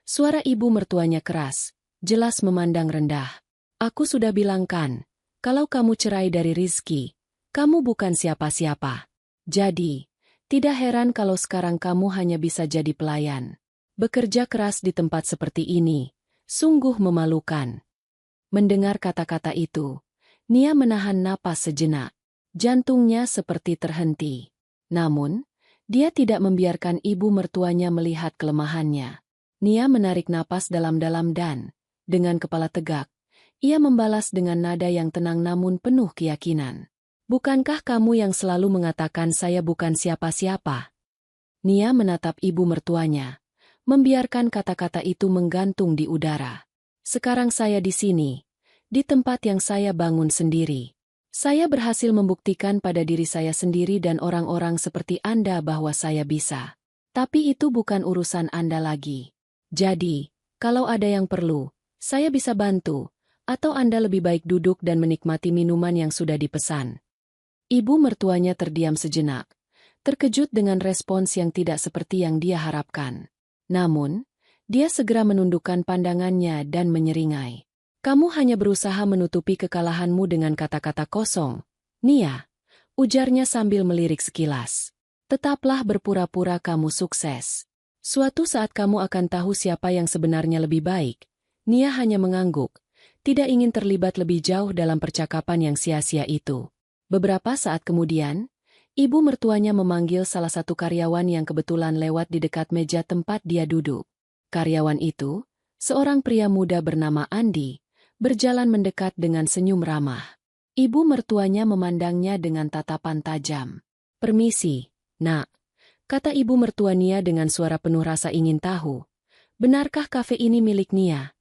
Suara ibu mertuanya keras, jelas memandang rendah. "Aku sudah bilang kan, kalau kamu cerai dari Rizky, kamu bukan siapa-siapa. Jadi, tidak heran kalau sekarang kamu hanya bisa jadi pelayan. Bekerja keras di tempat seperti ini, sungguh memalukan." Mendengar kata-kata itu, Nia menahan napas sejenak. Jantungnya seperti terhenti. Namun, dia tidak membiarkan ibu mertuanya melihat kelemahannya. Nia menarik napas dalam-dalam dan, dengan kepala tegak, ia membalas dengan nada yang tenang namun penuh keyakinan. "Bukankah kamu yang selalu mengatakan saya bukan siapa-siapa?" Nia menatap ibu mertuanya, membiarkan kata-kata itu menggantung di udara. "Sekarang saya di sini, di tempat yang saya bangun sendiri. Saya berhasil membuktikan pada diri saya sendiri dan orang-orang seperti Anda bahwa saya bisa. Tapi itu bukan urusan Anda lagi. Jadi, kalau ada yang perlu, saya bisa bantu, atau Anda lebih baik duduk dan menikmati minuman yang sudah dipesan." Ibu mertuanya terdiam sejenak, terkejut dengan respons yang tidak seperti yang dia harapkan. Namun, dia segera menundukkan pandangannya dan menyeringai. Kamu hanya berusaha menutupi kekalahanmu dengan kata-kata kosong, Nia, ujarnya sambil melirik sekilas. Tetaplah berpura-pura kamu sukses. Suatu saat kamu akan tahu siapa yang sebenarnya lebih baik. Nia hanya mengangguk, tidak ingin terlibat lebih jauh dalam percakapan yang sia-sia itu. Beberapa saat kemudian, ibu mertuanya memanggil salah satu karyawan yang kebetulan lewat di dekat meja tempat dia duduk. Karyawan itu, seorang pria muda bernama Andi, berjalan mendekat dengan senyum ramah. Ibu mertuanya memandangnya dengan tatapan tajam. "Permisi, Nak," kata ibu mertua Nia dengan suara penuh rasa ingin tahu. "Benarkah kafe ini milik Nia?"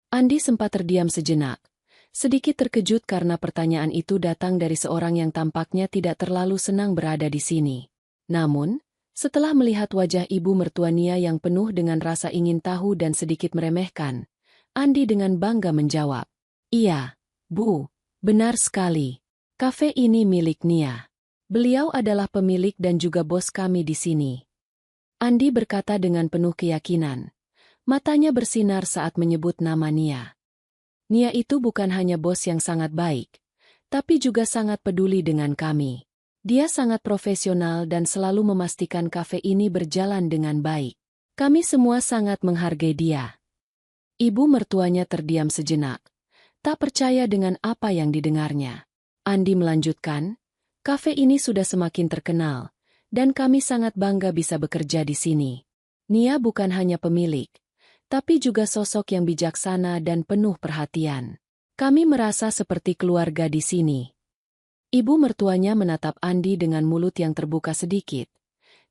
Andi sempat terdiam sejenak, sedikit terkejut karena pertanyaan itu datang dari seorang yang tampaknya tidak terlalu senang berada di sini. Namun, setelah melihat wajah ibu mertua Nia yang penuh dengan rasa ingin tahu dan sedikit meremehkan, Andi dengan bangga menjawab, "Iya, Bu, benar sekali. Kafe ini milik Nia. Beliau adalah pemilik dan juga bos kami di sini." Andi berkata dengan penuh keyakinan. Matanya bersinar saat menyebut nama Nia. Nia itu bukan hanya bos yang sangat baik, tapi juga sangat peduli dengan kami. Dia sangat profesional dan selalu memastikan kafe ini berjalan dengan baik. Kami semua sangat menghargai dia. Ibu mertuanya terdiam sejenak, tak percaya dengan apa yang didengarnya. Andi melanjutkan, "Kafe ini sudah semakin terkenal, dan kami sangat bangga bisa bekerja di sini. Nia bukan hanya pemilik, tapi juga sosok yang bijaksana dan penuh perhatian. Kami merasa seperti keluarga di sini." Ibu mertuanya menatap Andi dengan mulut yang terbuka sedikit,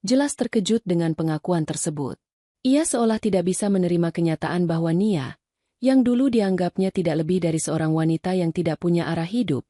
jelas terkejut dengan pengakuan tersebut. Ia seolah tidak bisa menerima kenyataan bahwa Nia, yang dulu dianggapnya tidak lebih dari seorang wanita yang tidak punya arah hidup,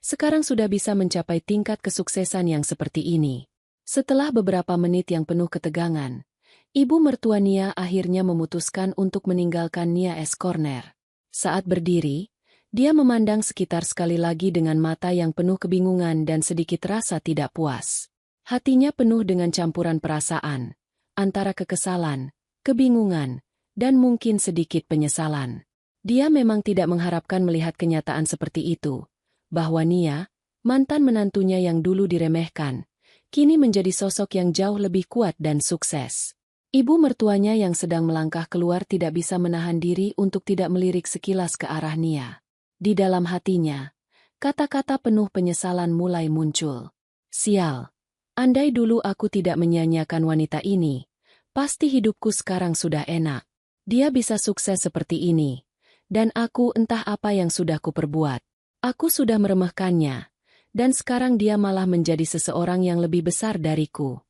sekarang sudah bisa mencapai tingkat kesuksesan yang seperti ini. Setelah beberapa menit yang penuh ketegangan, ibu mertua Nia akhirnya memutuskan untuk meninggalkan Nia S. Corner. Saat berdiri, dia memandang sekitar sekali lagi dengan mata yang penuh kebingungan dan sedikit rasa tidak puas. Hatinya penuh dengan campuran perasaan, antara kekesalan, kebingungan, dan mungkin sedikit penyesalan. Dia memang tidak mengharapkan melihat kenyataan seperti itu, bahwa Nia, mantan menantunya yang dulu diremehkan, kini menjadi sosok yang jauh lebih kuat dan sukses. Ibu mertuanya yang sedang melangkah keluar tidak bisa menahan diri untuk tidak melirik sekilas ke arah Nia. Di dalam hatinya, kata-kata penuh penyesalan mulai muncul. "Sial, andai dulu aku tidak menyanyiakan wanita ini, pasti hidupku sekarang sudah enak. Dia bisa sukses seperti ini, dan aku entah apa yang sudah kuperbuat. Aku sudah meremehkannya, dan sekarang dia malah menjadi seseorang yang lebih besar dariku."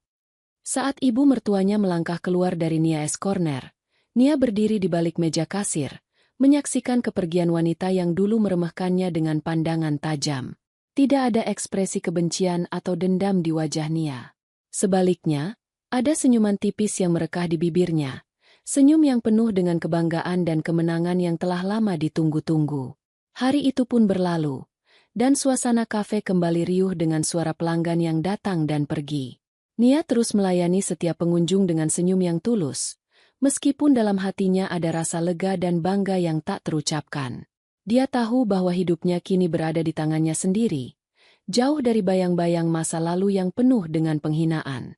Saat ibu mertuanya melangkah keluar dari Nia S. Corner, Nia berdiri di balik meja kasir, menyaksikan kepergian wanita yang dulu meremehkannya dengan pandangan tajam. Tidak ada ekspresi kebencian atau dendam di wajah Nia. Sebaliknya, ada senyuman tipis yang merekah di bibirnya, senyum yang penuh dengan kebanggaan dan kemenangan yang telah lama ditunggu-tunggu. Hari itu pun berlalu, dan suasana kafe kembali riuh dengan suara pelanggan yang datang dan pergi. Nia terus melayani setiap pengunjung dengan senyum yang tulus, meskipun dalam hatinya ada rasa lega dan bangga yang tak terucapkan. Dia tahu bahwa hidupnya kini berada di tangannya sendiri, jauh dari bayang-bayang masa lalu yang penuh dengan penghinaan.